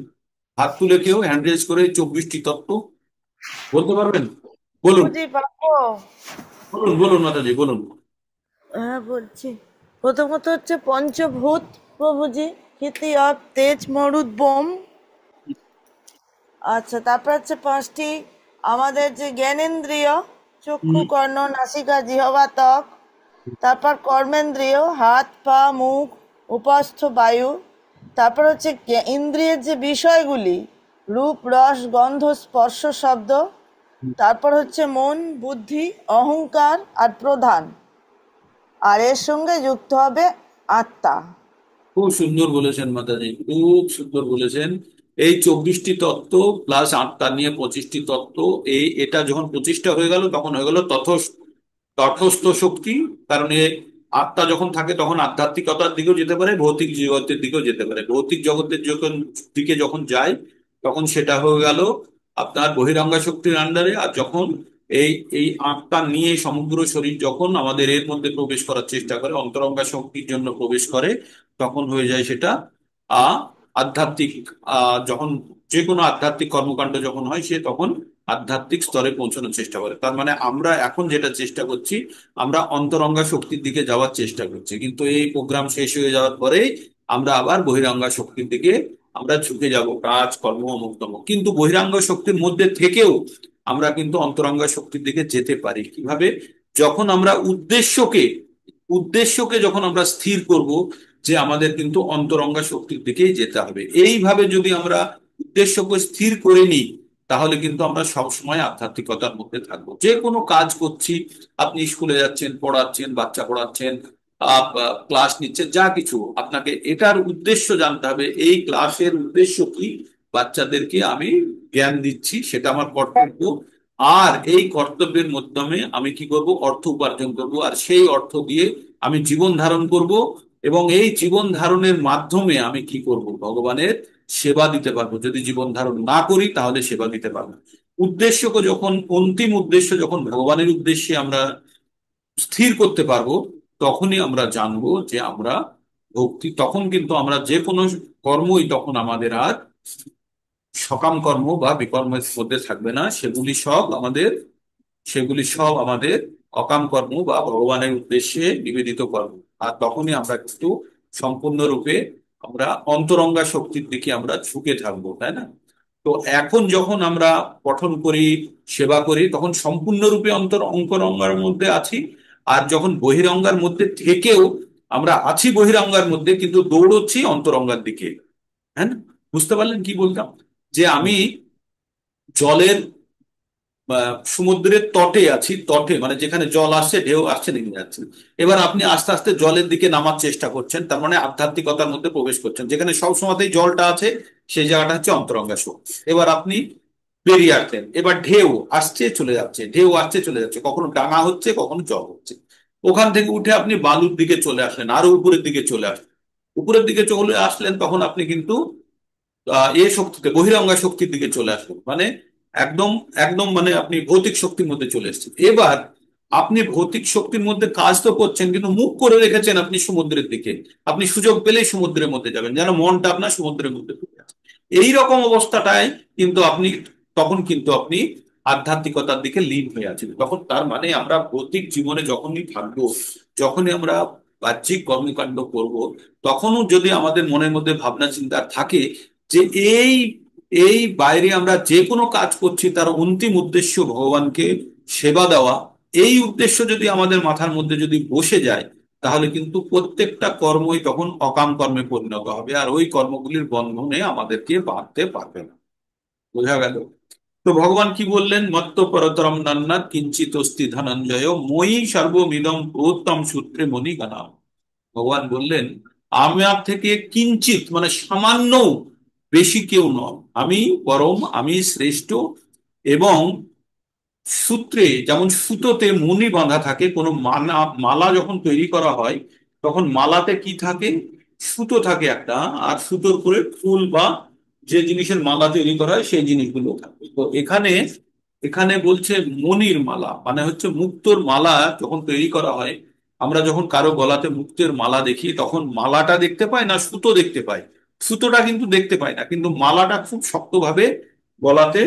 হাত তুলে কেউ হ্যান্ড রেজ করে 24টি তত্ত্ব বলতে পারবেন? বলুন, প্রভুজি পাবো? বলুন, বলুন মাতাজি, বলুন। হ্যাঁ বলছি। প্রথমত হচ্ছে পঞ্চভূত প্রভুজি, ক্ষিতি অপ তেজ মরুদ বোম। আচ্ছা, তারপর হচ্ছে 5টি আমাদের যে জ্ঞানেন্দ্রিয়, চক্ষু হুম, কর্ণ নাসিকা জিহ্বা ত্বক। তারপর কর্মেন্দ্রিয়, হাত পা মুখ উপস্থ বায়ু। তারপর হচ্ছে ইন্দ্রিয়ের যে বিষয়গুলি, রূপ রস গন্ধ স্পর্শ শব্দ। তারপর হচ্ছে মন বুদ্ধি অহংকার আর প্রধান, আর এর সঙ্গে যুক্ত হবে আত্মা। খুব সুন্দর বলেছেন মাতাজি, খুব সুন্দর বলেছেন। এই 24টি তত্ত্ব প্লাস আত্মা নিয়ে 25টি তত্ত্ব, এটা যখন 25টা হয়ে গেল, তখন হয়ে গেল তটস্থ শক্তি। কারণ আত্মা যখন থাকে, তখন আধ্যাত্মিকতার দিকেও যেতে পারে, ভৌতিক জগতের দিকেও যেতে পারে। ভৌতিক জগতের দিকে যখন যায়, তখন সেটা হয়ে গেল আপনার বহিরাঙ্গা শক্তির আন্ডারে। আর যখন এই এই আত্মা নিয়ে সমগ্র শরীর যখন আমাদের এর মধ্যে প্রবেশ করার চেষ্টা করে, অন্তরঙ্গা শক্তির জন্য প্রবেশ করে, তখন হয়ে যায় সেটা আ আধ্যাত্মিক। যখন যে কোনো আধ্যাত্মিক কর্মকাণ্ড যখন হয়, সে তখন আধ্যাত্মিক স্তরে পৌঁছানোর চেষ্টা করে। তার মানে আমরা এখন যেটা চেষ্টা করছি, আমরা অন্তরঙ্গা শক্তির দিকে যাওয়ার চেষ্টা করছি, কিন্তু এই প্রোগ্রাম শেষ হয়ে যাওয়ার পরে আমরা আবার বহিরাঙ্গা শক্তির দিকে আমরা ঝুঁকে যাব, কাজ কর্ম অমুক তমুক। কিন্তু বহিরাঙ্গ শক্তির মধ্যে থেকেও আমরা কিন্তু অন্তরঙ্গা শক্তির দিকে যেতে পারি কিভাবে? যখন আমরা উদ্দেশ্যকে যখন আমরা স্থির করব যে আমাদের কিন্তু অন্তরঙ্গা শক্তির দিকেই যেতে হবে, এইভাবে যদি আমরা উদ্দেশ্যকে স্থির করে নিই, তাহলে কিন্তু আমরা সব সময় আধ্যাত্মিকতার মধ্যে থাকবো। যে কোনো কাজ করছি, আপনি স্কুলে যাচ্ছেন, পড়াচ্ছেন, বাচ্চা পড়াচ্ছেন, ক্লাস নিচ্ছেন, যা কিছু, আপনাকে এটার উদ্দেশ্য জানতে হবে। এই ক্লাসের উদ্দেশ্য কি? বাচ্চাদেরকে আমি জ্ঞান দিচ্ছি, সেটা আমার কর্তব্য। আর এই কর্তব্যের মাধ্যমে আমি কি করব, অর্থ উপার্জন করব, আর সেই অর্থ দিয়ে আমি জীবন ধারণ করব। এবং এই জীবন ধারণের মাধ্যমে আমি কি করব, ভগবানের সেবা দিতে পারবো। যদি জীবন ধারণ না করি তাহলে সেবা দিতে পারবো না। উদ্দেশ্যকে যখন, অন্তিম উদ্দেশ্য যখন ভগবানের উদ্দেশ্যে আমরা স্থির করতে পারবো, তখনই আমরা জানবো যে আমরা ভক্তি। তখন কিন্তু আমরা যে কোনো কর্মই তখন আমাদের আর সকাম কর্ম বা বিকর্মের মধ্যে থাকবে না, সেগুলি সব আমাদের অকাম কর্ম বা ভগবানের উদ্দেশ্যে নিবেদিত কর্ম। আর তখনই আমরা কিন্তু সম্পূর্ণরূপে আমরা অন্তরঙ্গা শক্তির দিকে আমরা ঝুঁকে থাকবো, তাই না? তো এখন যখন আমরা পঠন করি, সেবা করি, তখন সম্পূর্ণরূপে অন্তরঙ্গার মধ্যে আছি। আর যখন বহিরঙ্গার মধ্যে থেকেও আমরা আছি বহিরঙ্গার মধ্যে, কিন্তু দৌড়চ্ছি অন্তরঙ্গার দিকে। হ্যাঁ না? বুঝতে পারলেন কি বলতাম? যে হুম আমি জলের সমুদ্রের তটে আছি, তটে মানে যেখানে জল আসছে, ঢেউ আসছে, নেমে যাচ্ছে। এবার আপনি আস্তে আস্তে জলের দিকে নামার চেষ্টা করছেন, তার মানে আধ্যাত্মিকতার মধ্যে প্রবেশ করছেন। যেখানে সব সময়তেই জলটা আছে, সেই জায়গাটা হচ্ছে অন্তরঙ্গা শক্তি। এবার আপনি বেরিয়ে আসলেন, এবার ঢেউ আসছে চলে যাচ্ছে, ঢেউ আসছে চলে যাচ্ছে, কখনো ডাঙা হচ্ছে, কখনো জল হচ্ছে। ওখান থেকে উঠে আপনি বালুর দিকে চলে আসলেন, আরো উপরের দিকে চলে আসলেন। উপরের দিকে চলে আসলেন, তখন আপনি কিন্তু এ শক্তিতে, বহিরঙ্গা শক্তির দিকে চলে আসবেন। মানে একদম একদম মানে আপনি ভৌতিক শক্তির মধ্যে চলে এসেছেন। এবার আপনি ভৌতিক শক্তির মধ্যে কাজ তো করছেন, কিন্তু মুখ করে রেখেছেন আপনি সমুদ্রের দিকে। আপনি সুযোগ পেলেই সমুদ্রের মধ্যে যাবেন, যেন মনটা আপনার সমুদ্রের মধ্যে ঢুকে আছে। এইরকম অবস্থাটায় কিন্তু আপনি, তখন কিন্তু আপনি আধ্যাত্মিকতার দিকে লীন হয়ে আছেন। তখন তার মানে আমরা ভৌতিক জীবনে যখনই থাকবো, যখনই আমরা বাহ্যিক কর্মকাণ্ড করব, তখনও যদি আমাদের মনের মধ্যে ভাবনা চিন্তা থাকে যে এই এই বাইরে আমরা যে কোনো কাজ করছি তার অন্তিম উদ্দেশ্য ভগবানকে সেবা দেওয়া, এই উদ্দেশ্য যদি আমাদের মাথার মধ্যে যদি বসে যায়, তাহলে কিন্তু প্রত্যেকটা কর্মই তখন অকাম কর্মে পরিণত হবে, আর ওই কর্মগুলির বন্ধনে আমাদেরকে বাঁধতে পারবে না। বোঝা গেল? তো ভগবান কি বললেন? মত্ত পরতরম নান্নাত কিঞ্চিত অস্তি ধনঞ্জয় মই সর্বমিদম প্রোত্তম সূত্রে মণিগণা। ভগবান বললেন, আমার থেকে কিঞ্চিত মানে সামান্য বেশি কেউ নয়, আমি পরম, আমি শ্রেষ্ঠ। এবং সূত্রে, যেমন সুতোতে মণি বাঁধা থাকে, কোনো মালা যখন তৈরি করা হয়, তখন মালাতে কি থাকে? সুতো থাকে একটা, আর সুতোর করে ফুল বা যে জিনিসের মালা তৈরি করা হয় সেই জিনিসগুলো থাকে। তো এখানে এখানে বলছে মণির মালা, মানে হচ্ছে মুক্তোর মালা যখন তৈরি করা হয়। আমরা যখন কারো গলাতে মুক্তের মালা দেখি, তখন মালাটা দেখতে পাই না, সুতো দেখতে পাই। সুতোটা কিন্তু দেখতে পাই না, কিন্তু মালাটা খুব শক্তভাবে গলাতে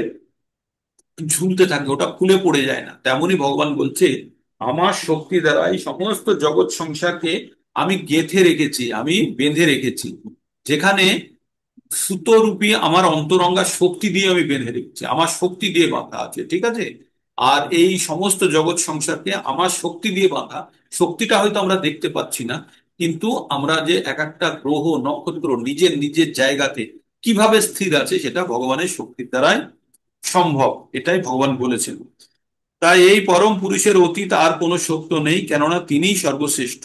ঝুলতে থাকে, ওটা খুলে পড়ে যায় না। তেমনি ভগবান বলছে, আমার শক্তি দ্বারা এই সমস্ত জগৎ সংসারকে আমি গেঁথে রেখেছি, আমি বেঁধে রেখেছি। যেখানে সুতোরূপী আমার অন্তরঙ্গা শক্তি দিয়ে আমি বেঁধে রেখেছি, আমার শক্তি দিয়ে বাঁধা আছে, ঠিক আছে? আর এই সমস্ত জগৎ সংসারকে আমার শক্তি দিয়ে বাঁধা। শক্তিটা হয়তো আমরা দেখতে পাচ্ছি না, কিন্তু আমরা যে এক একটা গ্রহ নক্ষত্র নিজের নিজের জায়গাতে কিভাবে স্থির আছে, সেটা ভগবানের শক্তির দ্বারাই সম্ভব। এটাই ভগবান বলেছেন। তাই এই পরম পুরুষের অতীত আর কোনো সত্য নেই, কেননা তিনিই সর্বশ্রেষ্ঠ।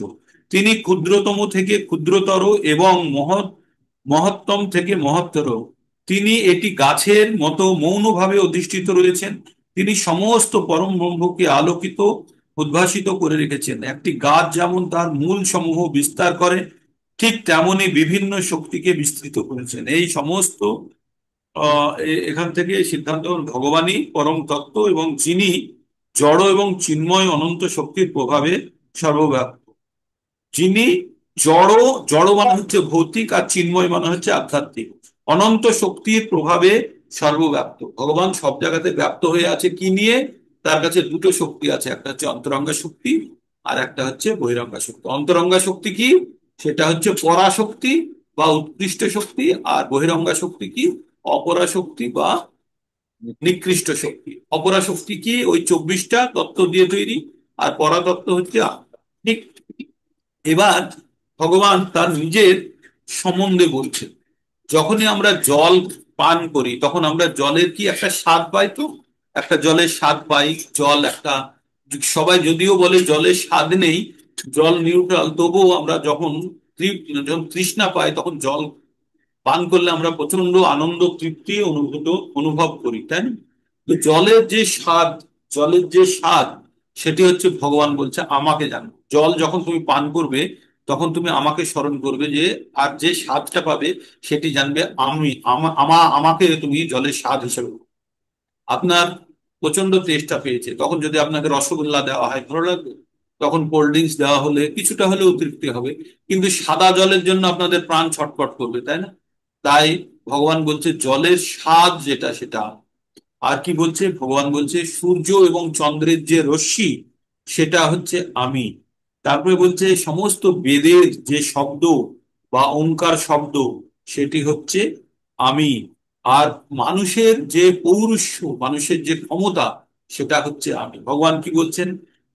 তিনি ক্ষুদ্রতম থেকে ক্ষুদ্রতর এবং মহত্তম থেকে মহত্তর। তিনি এটি গাছের মতো মৌনভাবে অধিষ্ঠিত রয়েছেন। তিনি সমস্ত পরম ব্রহ্মকে আলোকিত, উদ্ভাসিত করে রেখেছেন। একটি গাছ যেমন তার মূল সমূহ বিস্তার করে, ঠিক তেমনি বিভিন্ন শক্তিকে বিস্তৃত করেছেন। এই সমস্ত এখান থেকে সিদ্ধান্ত ভগবানই পরম তত্ত্ব, এবং যিনি জড় এবং চিন্ময় অনন্ত শক্তির প্রভাবে সর্বব্যাপী। যিনি জড়, জড় মানে হচ্ছে ভৌতিক, আর চিন্ময় মানে হচ্ছে আধ্যাত্মিক। অনন্ত শক্তির প্রভাবে সর্বব্যাপ্ত। ভগবান সব জায়গাতে ব্যাপ্ত হয়ে আছে কি নিয়ে? তার কাছে দুটো শক্তি আছে, একটা হচ্ছে অন্তরঙ্গা শক্তি, আর একটা হচ্ছে বহিরঙ্গা শক্তি। অন্তরঙ্গা শক্তি কি? সেটা হচ্ছে পরাশক্তি বা উৎকৃষ্ট শক্তি। আর বহিরঙ্গা শক্তি কি? অপরাশক্তি বা নিকৃষ্ট শক্তি। অপরাশক্তি কি? ওই 24টা তত্ত্ব দিয়ে তৈরি, আর পরাতত্ত্ব হচ্ছে আত্মা। ঠিক। এবার ভগবান তার নিজের সম্বন্ধে বলছেন। যখনই আমরা জল পান করি, তখন আমরা জলের কি একটা স্বাদ পাই, তো একটা জলের স্বাদ পাই। জল একটা, সবাই যদিও বলে জলের স্বাদ নেই, জল নিউট্রাল, তবুও আমরা যখন তৃষ্ণা পাই, তখন জল পান করলে আমরা প্রচন্ড আনন্দ তৃপ্তি অনুভব করি, তাই না? তো জলের যে স্বাদ সেটি হচ্ছে ভগবান বলছে আমাকে জানো। জল যখন তুমি পান করবে তখন তুমি আমাকে স্মরণ করবে যে, আর যে স্বাদটা পাবে সেটি জানবে আমি আমাকে তুমি জলের স্বাদ হিসেবে। আপনার প্রচন্ড তেষ্টা পেয়েছে, তখন যদি আপনাকে রসগোল্লা দেওয়া হয় ভালো লাগবে? তখন কোল্ড ড্রিঙ্কস দেওয়া হলে কিছুটা হলেও তৃপ্তি হবে। কিন্তু সাদা জলের জন্য আপনাদের প্রাণ ছটফট করবে, তাই না? তাই ভগবান বলছে জলের স্বাদ যেটা সেটা। আর কি বলছে ভগবান বলছে সূর্য এবং চন্দ্রের যে রশ্মি সেটা হচ্ছে আমি। তারপরে বলছে সমস্ত বেদের যে শব্দ বা ওঙ্কার শব্দ সেটি হচ্ছে আমি। আর মানুষের যে পৌরুষ্য, মানুষের যে ক্ষমতা সেটা হচ্ছে আমি। ভগবান কি বলছেন?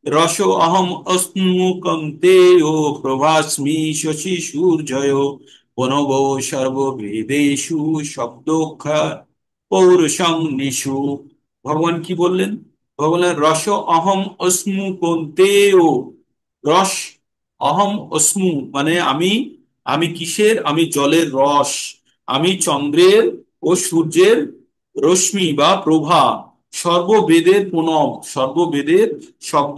রস অহম অস্মু কন্তেয় প্রভাস্মি শশী সূর্যয় প্রণব সর্ববেদেষু শব্দোক্ষর পৌরুষং নিষু। ভগবান কি বললেন? ভগবান রস অহম অস্মু কন্তেয়। রস অহম অস্মু মানে আমি। আমি কিসের? আমি জলের রস। আমি চন্দ্রের ও সূর্যের রশ্মি বা প্রভা। সর্ববেদের প্রণব, সর্ববেদের শব্দ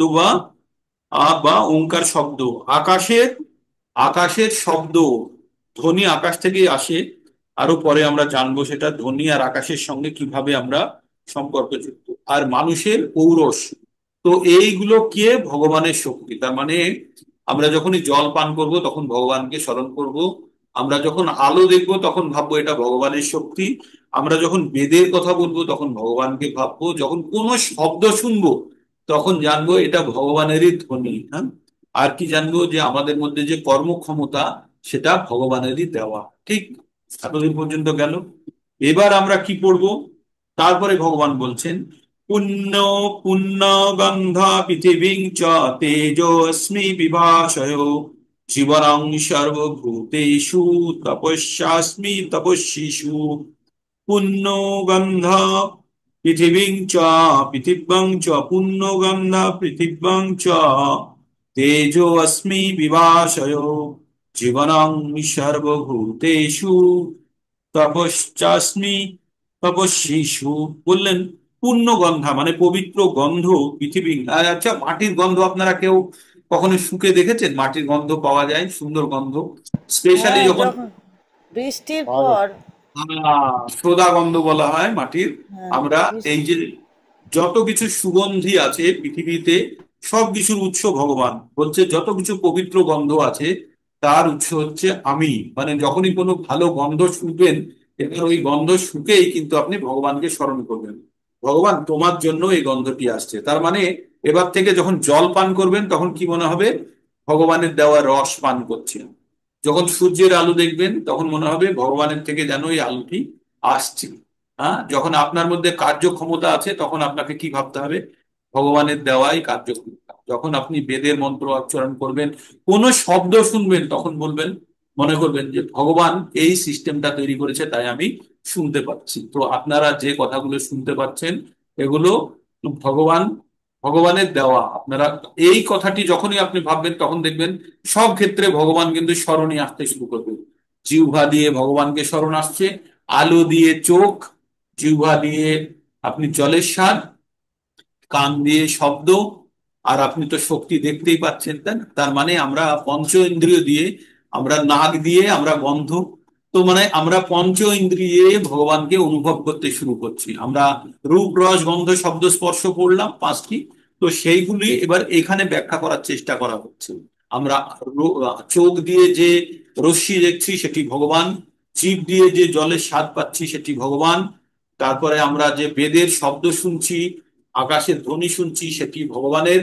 বা ওঙ্কার শব্দ। আকাশের আকাশের শব্দ, ধ্বনি আকাশ থেকেই আসে। আরো পরে আমরা জানবো সেটা ধ্বনি আর আকাশের সঙ্গে কিভাবে আমরা সম্পর্কযুক্ত। আর মানুষের পৌরষ। তো এইগুলো কে? ভগবানের শক্তি। তার মানে আমরা যখনই জল পান করব তখন ভগবানকে স্মরণ করব। আমরা যখন আলো দেখব তখন ভাববো এটা ভগবানের শক্তি। আমরা যখন বেদের কথা বলবো তখন ভগবানকে ভাববো। যখন কোনো শব্দ শুনবো তখন জানবো এটা ভগবানেরই ধ্বনি। হ্যাঁ। আর কি জানবো? যে আমাদের মধ্যে যে কর্মক্ষমতা সেটা ভগবানেরই দেওয়া। ঠিক এতদিন পর্যন্ত গেল। এবার আমরা কি পড়বো? তারপরে ভগবান বলছেন পুণ্য পুণ্য গন্ধা পৃথিবীং চ তেজস্মি বিভাষয় জীবনং সর্বভূতেষু তপস্যাস্মি তপস্বিষু। পুণ্য গন্ধ পৃথিবীং চ পৃথিব্যং চ পুণ্য গন্ধ পৃথিব্যং চ তেজো অস্মি বিভাষয় জীবনং সর্বভূতেষু তপশ্চাস্মি তপস্বিষু। বললেন পুণ্য গন্ধা মানে পবিত্র গন্ধ পৃথিবী। আর আচ্ছা, মাটির গন্ধ আপনারা কেউ কখনো শুকে দেখেছেন? মাটির গন্ধ পাওয়া যায়, সুন্দর গন্ধ, স্পেশালি হ্যাঁ, যখন যখন বৃষ্টির পাওয়া যায়। পর। সোদা গন্ধ বলা হয় মাটির। হ্যাঁ, আমরা এই যে যত কিছু সুগন্ধি আছে পৃথিবীতে সব কিছুর উৎস ভগবান। বলছে যত কিছু পবিত্র গন্ধ আছে তার উৎস হচ্ছে আমি। মানে যখনই কোনো ভালো গন্ধ শুকবেন, এবার ওই গন্ধ শুকেই কিন্তু আপনি ভগবানকে স্মরণ করবেন। ভগবান তোমার জন্য এই গন্ধটি আসছে। তার মানে এবার থেকে যখন জল পান করবেন তখন কি মনে হবে? ভগবানের দেওয়া রস পান করছেন। যখন সূর্যের আলো দেখবেন তখন মনে হবে ভগবানের থেকে যেন এই আলোটি আসছে। হ্যাঁ, যখন আপনার মধ্যে কার্যক্ষমতা আছে তখন আপনাকে কি ভাবতে হবে? ভগবানের দেওয়াই কার্যক্ষমতা। যখন আপনি বেদের মন্ত্র উচ্চারণ করবেন, কোনো শব্দ শুনবেন তখন বলবেন, মনে করবেন যে ভগবান এই সিস্টেমটা তৈরি করেছে তাই আমি শুনতে পাচ্ছি। তো আপনারা যে কথাগুলো শুনতে পাচ্ছেন এগুলো ভগবান ভগবানের দেওয়া। আপনারা এই কথাটি যখনই আপনি ভাববেন তখন দেখবেন সব ক্ষেত্রে ভগবান কিন্তু স্মরণে আসতে শুরু করবে। জিহ্বা দিয়ে ভগবানকে স্মরণ আসছে, আলো দিয়ে চোখ, জিহ্বা দিয়ে আপনি জলের স্বাদ, কান দিয়ে শব্দ, আর আপনি তো শক্তি দেখতেই পাচ্ছেন, তাই না? তার মানে আমরা পঞ্চ ইন্দ্রিয় দিয়ে, আমরা নাক দিয়ে আমরা গন্ধ, তো মানে আমরা পঞ্চ ইন্দ্রিয়ে ভগবানকে অনুভব করতে শুরু করছি। আমরা রূপ রস গন্ধ শব্দ স্পর্শ করলাম পাঁচটি। তো সেইগুলি এবার এখানে ব্যাখ্যা করার চেষ্টা করা হচ্ছে। আমরা চোখ দিয়ে যে রশ্মি দেখছি সেটি ভগবান। জিভ দিয়ে যে জলের স্বাদ পাচ্ছি সেটি ভগবান। তারপরে আমরা যে বেদের শব্দ শুনছি, আকাশের ধ্বনি শুনছি সেটি ভগবানের।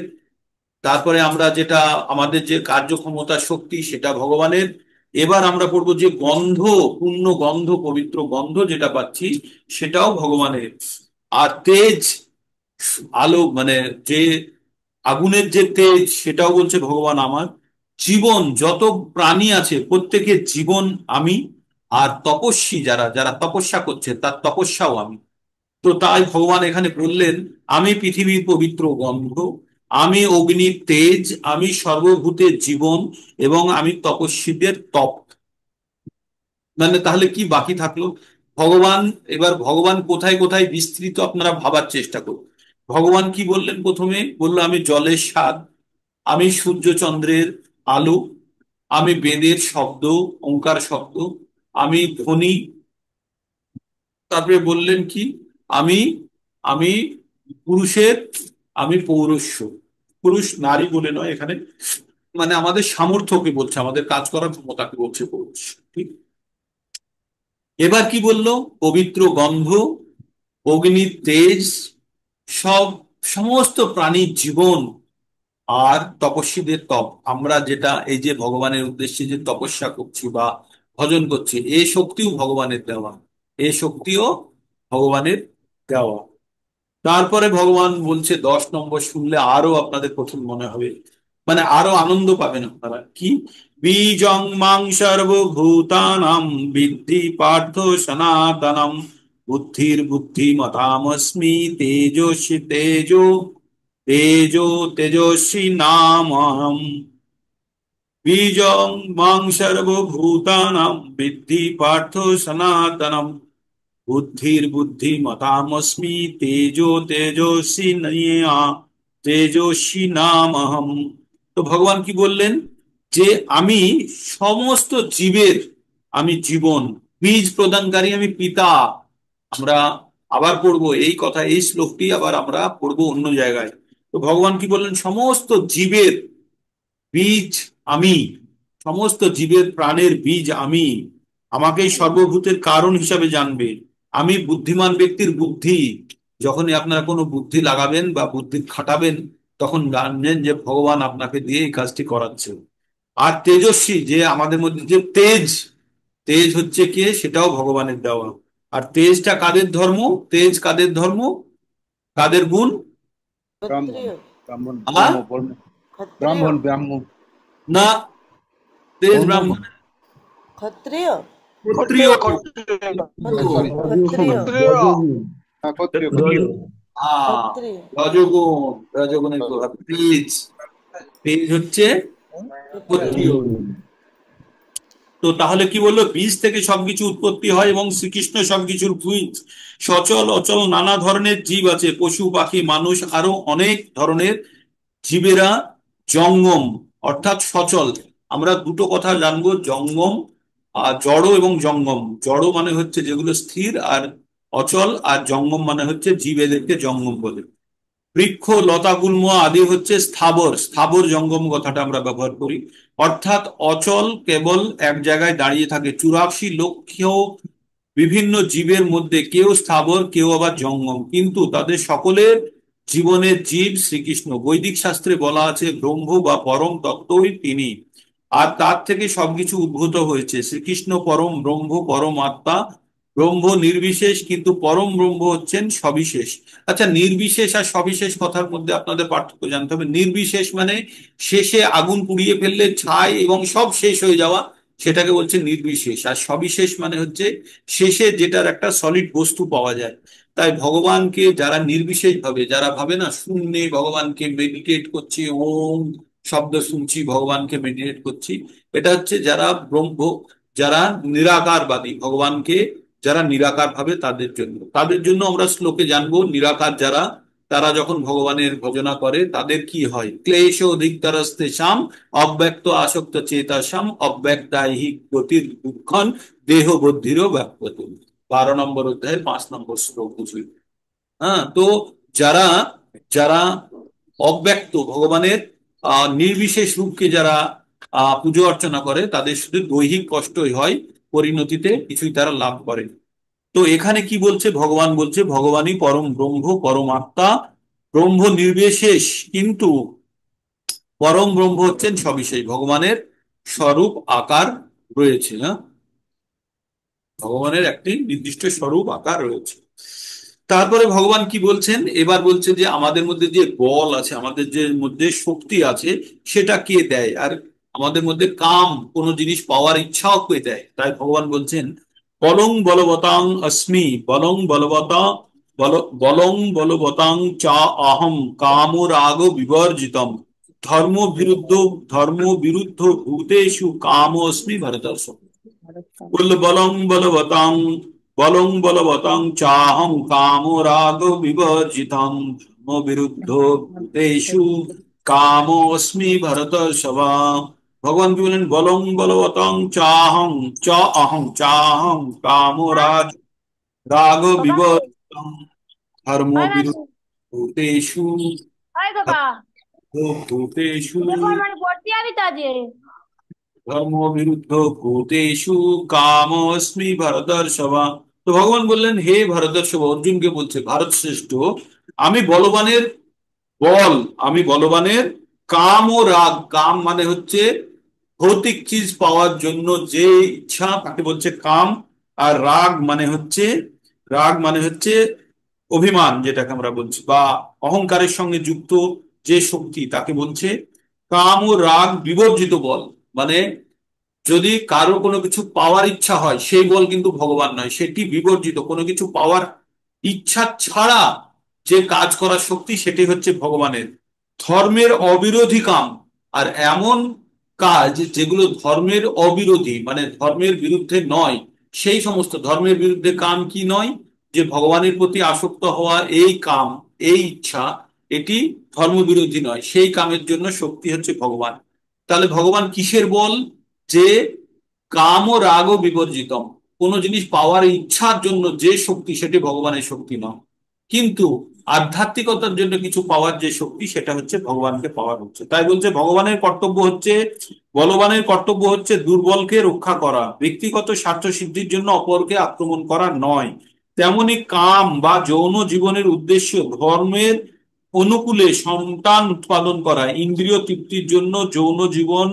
তারপরে আমরা যেটা আমাদের যে কার্যক্ষমতা শক্তি সেটা ভগবানের। এবার আমরা পড়বো যে গন্ধ, পূর্ণ গন্ধ পবিত্র গন্ধ যেটা পাচ্ছি সেটাও ভগবানের। আর তেজ, আলো মানে যে আগুনের যে তেজ সেটাও বলছে ভগবান আমার। জীবন, যত প্রাণী আছে প্রত্যেকের জীবন আমি। আর তপস্বী যারা যারা তপস্যা করছে তার তপস্যাও আমি। তো তাই ভগবান এখানে বললেন আমি পৃথিবীর পবিত্র গন্ধ, আমি অগ্নির তেজ, আমি সর্বভূতের জীবন, এবং আমি তপস্বীদের তপ। মানে তাহলে কি বাকি থাকলো? ভগবান, এবার ভগবান কোথায় কোথায় বিস্তৃত আপনারা ভাবার চেষ্টা করুন। ভগবান কি বললেন? প্রথমে বললো আমি জলের স্বাদ, আমি সূর্য চন্দ্রের আলো, আমি বেদের শব্দ, ওঙ্কার শব্দ, আমি ধ্বনি। তারপরে বললেন কি? আমি আমি পুরুষের, আমি পৌরুষ। পুরুষ নারী বলে নয় এখানে, মানে আমাদের সামর্থ্যকে বলছে, আমাদের কাজ করার ক্ষমতাকে বলছে পৌরুষ। ঠিক। এবার কি বললো? পবিত্র গন্ধ, অগ্নির তেজ, সব, সমস্ত প্রাণীর জীবন, আর তপস্বীদের তপ। আমরা যেটা এই যে ভগবানের উদ্দেশ্যে যে তপস্যা করছি বা ভজন করছি, এই শক্তিও ভগবানের দেওয়া, এই শক্তিও ভগবানের দেওয়া। তারপরে ভগবান বলছে 10 নম্বর, শুনলে আরো আপনাদের কঠিন মনে হবে, মানে আরো আনন্দ পাবেন আপনারা। কি? বীজং মাং সর্বভূতানাং বিদ্ধি পার্থ সনাতনম, বুদ্ধির বুদ্ধিমতামস্মি তেজস্বী তেজো তেজস্বী নামহম। বীজং মাং সর্বভূতানাং বিদ্ধি পার্থ সনাতনম, বুদ্ধির বুদ্ধিমতামস্মি তেজস্বী নামহম। তো ভগবান কি বললেন? যে আমি সমস্ত জীবের, আমি জীবন, বীজ প্রদানকারী আমি পিতা। আমরা আবার পড়বো এই কথা, এই শ্লোকটি আবার আমরা পড়বো অন্য জায়গায়। তো ভগবান কি বললেন? সমস্ত জীবের বীজ আমি, সমস্ত জীবের প্রাণের বীজ আমি, আমাকেই সর্বভূতের কারণ হিসাবে জানবে। আমি বুদ্ধিমান ব্যক্তির বুদ্ধি। যখনই আপনারা কোনো বুদ্ধি লাগাবেন বা বুদ্ধি খাটাবেন, তখন জানবেন যে ভগবান আপনাকে দিয়ে এই কাজটি করাচ্ছে। আর তেজস্বী, যে আমাদের মধ্যে যে তেজ, তেজ হচ্ছে কে? সেটাও ভগবানের দেওয়া। আর তেজটা কাদের ধর্ম? তেজ কাদের ধর্ম, কাদের গুণ? ব্রাহ্মণ, ক্ষত্রিয়, ব্রাহ্মণ, আর ব্রহ্ম, ক্ষত্রিয়, ব্রাহ্মণ, ব্রাহ্মণ, না, তেজ ব্রহ্ম, ব্রাহ্মণ, ক্ষত্রিয়, ক্ষত্রিয়। সরি, ক্ষত্রিয়, ক্ষত্রিয়, ক্ষত্রিয়, রজো ক্ষত্রিয়, রজগুণ, রজগুণের প্রভাব তেজ, তেজ হচ্ছে ক্ষত্রিয়। ক্ষত্রিয়। তো তাহলে কি বললো? বীজ থেকে সবকিছু উৎপত্তি হয় এবং শ্রীকৃষ্ণ সবকিছুর বীজ। সচল অচল নানা ধরনের জীব আছে, পশু পাখি মানুষ, আরো অনেক ধরনের জীবেরা জঙ্গম, অর্থাৎ সচল। আমরা দুটো কথা জানবো, জঙ্গম আর জড় এবং জঙ্গম। জড় মানে হচ্ছে যেগুলো স্থির আর অচল, আর জঙ্গম মানে হচ্ছে জীব, এদেরকে জঙ্গম বলে। বৃক্ষ লতা গুল্ম আদি হচ্ছে স্থাবর। স্থাবর জঙ্গম কথাটা আমরা ব্যবহার করি, অর্থাৎ অচল, কেবল এক জায়গায় দাঁড়িয়ে থাকে। 84 লক্ষ বিভিন্ন জীবের মধ্যে কেউ স্থাবর, কেউ আবার জঙ্গম, কিন্তু তাদের সকলের জীবনের জীব শ্রীকৃষ্ণ। বৈদিক শাস্ত্রে বলা আছে ব্রহ্ম বা পরম তত্ত্বই তিনি, আর তার থেকে সবকিছু উদ্ভূত হয়েছে। শ্রীকৃষ্ণ পরম ব্রহ্ম, পরম আত্মা। ব্রহ্ম নির্বিশেষ, কিন্তু পরম ব্রহ্ম হচ্ছেন সবিশেষ। আচ্ছা, নির্বিশেষ আর সবিশেষ কথার মধ্যে আপনাদের পার্থক্য জানতে হবে। নির্বিশেষ মানে শেষে আগুন পুড়িয়ে ফেললে ছাই এবং সব শেষ হয়ে যাওয়া, সেটাকে বলছে নির্বিশেষ। আর সবিশেষ মানে হচ্ছে শেষে যেটার একটা সলিড বস্তু পাওয়া যায়। তাই ভগবানকে যারা নির্বিশেষ ভাবে, যারা ভাবে না শূন্যে ভগবানকে মেডিটেট করছি, ওম শব্দ শুনছি ভগবানকে মেডিটেট করছি, এটা হচ্ছে যারা ব্রহ্ম, যারা নিরাকারবাদী, ভগবানকে যারা নিরাকার ভাবে, তাদের জন্য আমরা শ্লোকে জানবো নিরাকার যারা, তারা যখন ভগবানের ভজনা করে তাদের কি হয়? ক্লেশ অধিকতরস্তেষাম অব্যক্ত আসক্ত চেতাসাম অব্যক্তাহি গতির দুঃখন দেহ বুদ্ধিরও ব্যাপ্যত। 12 নম্বর অধ্যায়ের 5 নম্বর শ্লোক বুঝি। হ্যাঁ, তো যারা যারা অব্যক্ত ভগবানের নির্বিশেষ রূপকে যারা পুজো অর্চনা করে, তাদের শুধু দৈহিক কষ্টই হয়, পরিণতিতে কিছুই তারা লাভ করে। তো এখানে কি বলছে? ভগবান বলছে ভগবানই পরম ব্রহ্ম, পরম আত্মা। ব্রহ্ম নির্বিশেষ, কিন্তু পরম ব্রহ্ম হচ্ছেন সবিশেষ। ভগবানের স্বরূপ আকার রয়েছে। হ্যাঁ, ভগবানের একটি নির্দিষ্ট স্বরূপ আকার রয়েছে। তারপরে ভগবান কি বলছেন? এবার বলছে যে আমাদের মধ্যে যে বল আছে, আমাদের যে মধ্যে শক্তি আছে, সেটা কে দেয়? আর আমাদের মধ্যে কাম, কোনো জিনিস পাওয়ার ইচ্ছাও কে দেয়? তাই ভগবান বলছেন বলং বলবতাং অস্মি, বলং বলবতা, বলং বলবতাং চা অহম কাম রাগ বিবর্জিতম, ধর্ম বিরুদ্ধ ভূতেষু কাম অস্মি ভরতর্ষভ। বলল বলং বলবতাং বলং বলবতং চাহং কাম রাগ বিবর্জিতং বিরুদ্ধ ভূতেষু কামোস্মি ভরতর্ষভা। ভগবান কি বলেন? বলং বলবতং চাহং চ অহং চাহং কাম রাগ রাগ বিবর্জিতং ধর্ম বিরুদ্ধ ভূতেষু ভূতেষু ধর্ম বিরুদ্ধ ভূতেষু কামস্মি ভরতর্ষভা। তো ভগবান বললেন, হে ভরতর্ষভ, অর্জুনকে বলছে, ভারত শ্রেষ্ঠ, আমি বলবানের বল, আমি বলবানের কাম ও রাগ, কাম মানে হচ্ছে ভৌতিক চিজ পাওয়ার জন্য যে ইচ্ছা তাকে বলছে কাম। আর রাগ মানে হচ্ছে অভিমান, যেটাকে আমরা বলছি, বা অহংকারের সঙ্গে যুক্ত যে শক্তি তাকে বলছে কাম ও রাগ বিবর্জিত বল। মানে যদি কারো কোনো কিছু পাওয়ার ইচ্ছা হয়, সেই বল কিন্তু ভগবান নয়, সেটি বিবর্জিত, কোনো কিছু পাওয়ার ইচ্ছা ছাড়া যে কাজ করার শক্তি, সেটি হচ্ছে ভগবানের। ধর্মের অবিরোধী কাম, আর এমন কাজ যেগুলো ধর্মের অবিরোধী, মানে ধর্মের বিরুদ্ধে নয়, সেই সমস্ত ধর্মের বিরুদ্ধে কাম কি নয়, যে ভগবানের প্রতি আসক্ত হওয়া, এই কাম, এই ইচ্ছা, এটি ধর্মবিরোধী নয়, সেই কামের জন্য শক্তি হচ্ছে ভগবান। তাহলে ভগবান কিসের বল? যে কাম ও রাগ ও বিবর্জিতম, কোন জিনিস পাওয়ার ইচ্ছার জন্য যে শক্তি, সেটি ভগবানের শক্তি নয়। কিন্তু আধ্যাত্মিকতার জন্য কিছু পাওয়ার যে শক্তি, সেটা হচ্ছে ভগবানকে পাওয়ার হচ্ছে। তাই বলছে ভগবানের কর্তব্য হচ্ছে, বলবানের কর্তব্য হচ্ছে দুর্বলকে রক্ষা করা, ব্যক্তিগত স্বার্থ সিদ্ধির জন্য অপরকে আক্রমণ করা নয়। তেমনি কাম বা যৌন জীবনের উদ্দেশ্য ধর্মের অনুকূলে সন্তান উৎপাদন করা, ইন্দ্রিয় তৃপ্তির জন্য যৌন জীবন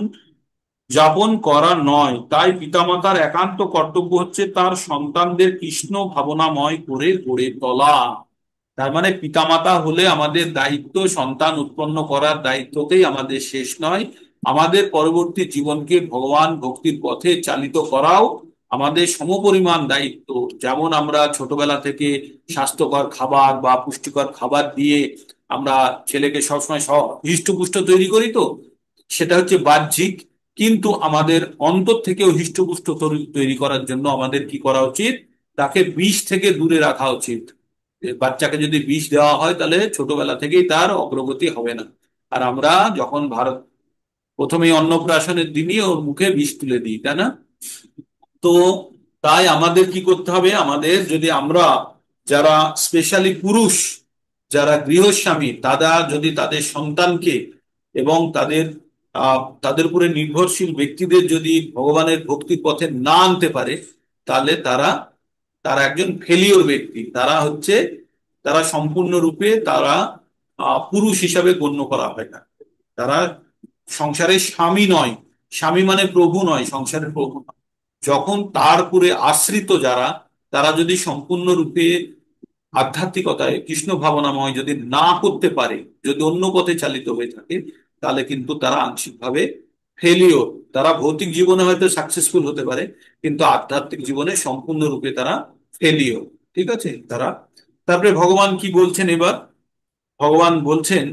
যাপন করা নয়। তাই পিতামাতার একান্ত কর্তব্য হচ্ছে তার সন্তানদের কৃষ্ণ ভাবনাময় করে গড়ে তোলা। তার মানে পিতামাতা হলে আমাদের দায়িত্ব, সন্তান উৎপন্ন করার দায়িত্বতেই আমাদের শেষ নয়, আমাদের পরবর্তী জীবনকে ভগবান ভক্তির পথে চালিত করাও আমাদের সমপরিমাণ দায়িত্ব। যেমন আমরা ছোটবেলা থেকে স্বাস্থ্যকর খাবার বা পুষ্টিকর খাবার দিয়ে আমরা ছেলেকে সবসময় হৃষ্টপুষ্ট তৈরি করি, তো সেটা হচ্ছে বাহ্যিক। কিন্তু আমাদের অন্তর থেকেও হৃষ্টপুষ্ট তৈরি করার জন্য আমাদের কি করা উচিত? তাকে বিষ থেকে দূরে রাখা উচিত। বাচ্চাকে যদি বিষ দেওয়া হয়, তাহলে ছোটবেলা থেকেই তার অগ্রগতি হবে না। আর আমরা যখন প্রথমেই অন্নপ্রাশনের দিনই ওর মুখে বিষ তুলে দিই, তাই না? তো তাই আমাদের কি করতে হবে? আমাদের যদি আমরা, যারা স্পেশালি পুরুষ, যারা গৃহস্বামী, তারা যদি তাদের সন্তানকে এবং তাদের উপরে নির্ভরশীল ব্যক্তিদের যদি ভগবানের ভক্তির পথে না আনতে পারে, তাহলে তারা তারা একজন ফেলিওর ব্যক্তি, তারা সম্পূর্ণরূপে পুরুষ হিসাবে গণ্য করা হয় না। তারা সংসারের স্বামী নয়, স্বামী মানে প্রভু নয়, সংসারের প্রভু নয়। যখন তার উপরে আশ্রিত যারা, তারা যদি সম্পূর্ণরূপে আধ্যাত্মিকতায় কৃষ্ণ ভাবনাময় যদি না করতে পারে, যদি অন্য পথে চালিত হয়ে থাকে, তাহলে কিন্তু তারা আংশিকভাবে ফেলিওর। তারা ভৌতিক জীবনে হয়তো সাকসেসফুল হতে পারে, কিন্তু আধ্যাত্মিক জীবনে সম্পূর্ণরূপে তারা ফেলিওর। ঠিক আছে? তারপরে ভগবান কি বলছেন এবার? ভগবান বলছেন,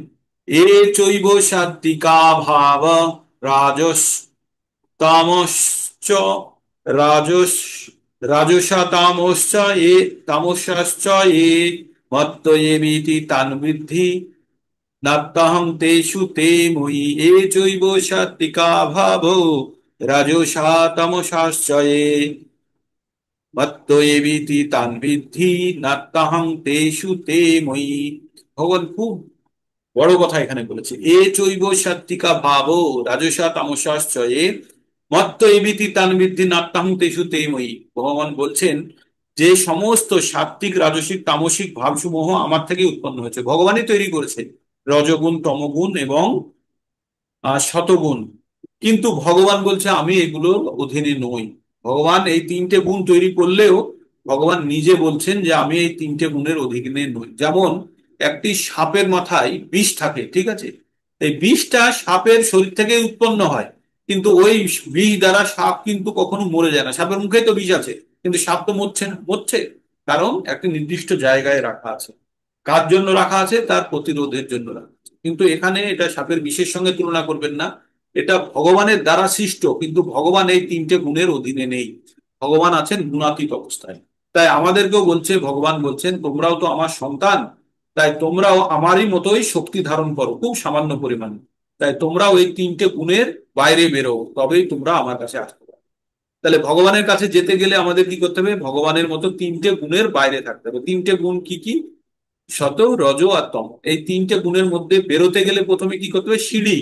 এ চৈব সাত্বিকা ভাব রাজস তামশ্চ রাজস রাজসা তামশ্চ এ তামসাশ্চ এ মত্তয়েবিতি তান বৃদ্ধি নাত্তাহং তেষু তে ময়ি। এ চৈব সাত্বিকা ভাব রাজসা তামসাশ্চ এ মত্তয়েবিতি তান বৃদ্ধি নাত্তাহং তেষু তে ময়ি। ভগবান খুব বড় কথা এখানে বলেছে, এ চৈব সাত্বিকা ভাব রাজসা তামসাশ্চয়ে মত্ত এবিতি তান বৃদ্ধি নাত্তাহং তেষু তেময়ি। ভগবান বলছেন যে সমস্ত সাত্বিক, রাজসিক, তামসিক ভাবসমূহ আমার থেকে উৎপন্ন হয়েছে, ভগবানই তৈরি করেছে, রজগুণ, তমগুণ এবং শতগুণ। কিন্তু ভগবান বলছে আমি এগুলোর অধীনে নই। ভগবান এই তিনটে গুণ তৈরি করলেও ভগবান নিজে বলছেন যে আমি এই তিনটে গুণের অধীনে নই। যেমন একটি সাপের মাথায় বিষ থাকে, ঠিক আছে? এই বিষটা সাপের শরীর থেকে উৎপন্ন হয়, কিন্তু ওই বিষ দ্বারা সাপ কিন্তু কখনো মরে যায় না। সাপের মুখে তো বিষ আছে, কিন্তু সাপ তো মরছে না। মরছে কারণ একটি নির্দিষ্ট জায়গায় রাখা আছে। কার জন্য রাখা আছে? তার প্রতিরোধের জন্য রাখা আছে। কিন্তু এখানে এটা সাপের বিষের সঙ্গে তুলনা করবেন না, এটা ভগবানের দ্বারা সৃষ্ট, কিন্তু ভগবান এই তিনটে গুণের অধীনে নেই। ভগবান আছেন গুণাতীত অবস্থায়। তাই আমাদেরকেও বলছে, ভগবান বলছেন তোমরাও তো আমার সন্তান, তাই তোমরাও আমারই মতোই শক্তি ধারণ করো খুব সামান্য পরিমাণে। তাই তোমরাও এই তিনটে গুণের বাইরে বেরো, তবেই তোমরা আমার কাছে আসতে পারো। তাহলে ভগবানের কাছে যেতে গেলে আমাদের কি করতে হবে? ভগবানের মতো তিনটে গুণের বাইরে থাকতে হবে। তিনটে গুণ কি কি? সত, রজ আর তম। এই তিনটে গুণের মধ্যে বেরোতে গেলে প্রথমে কি করতে হবে? সিঁড়ি।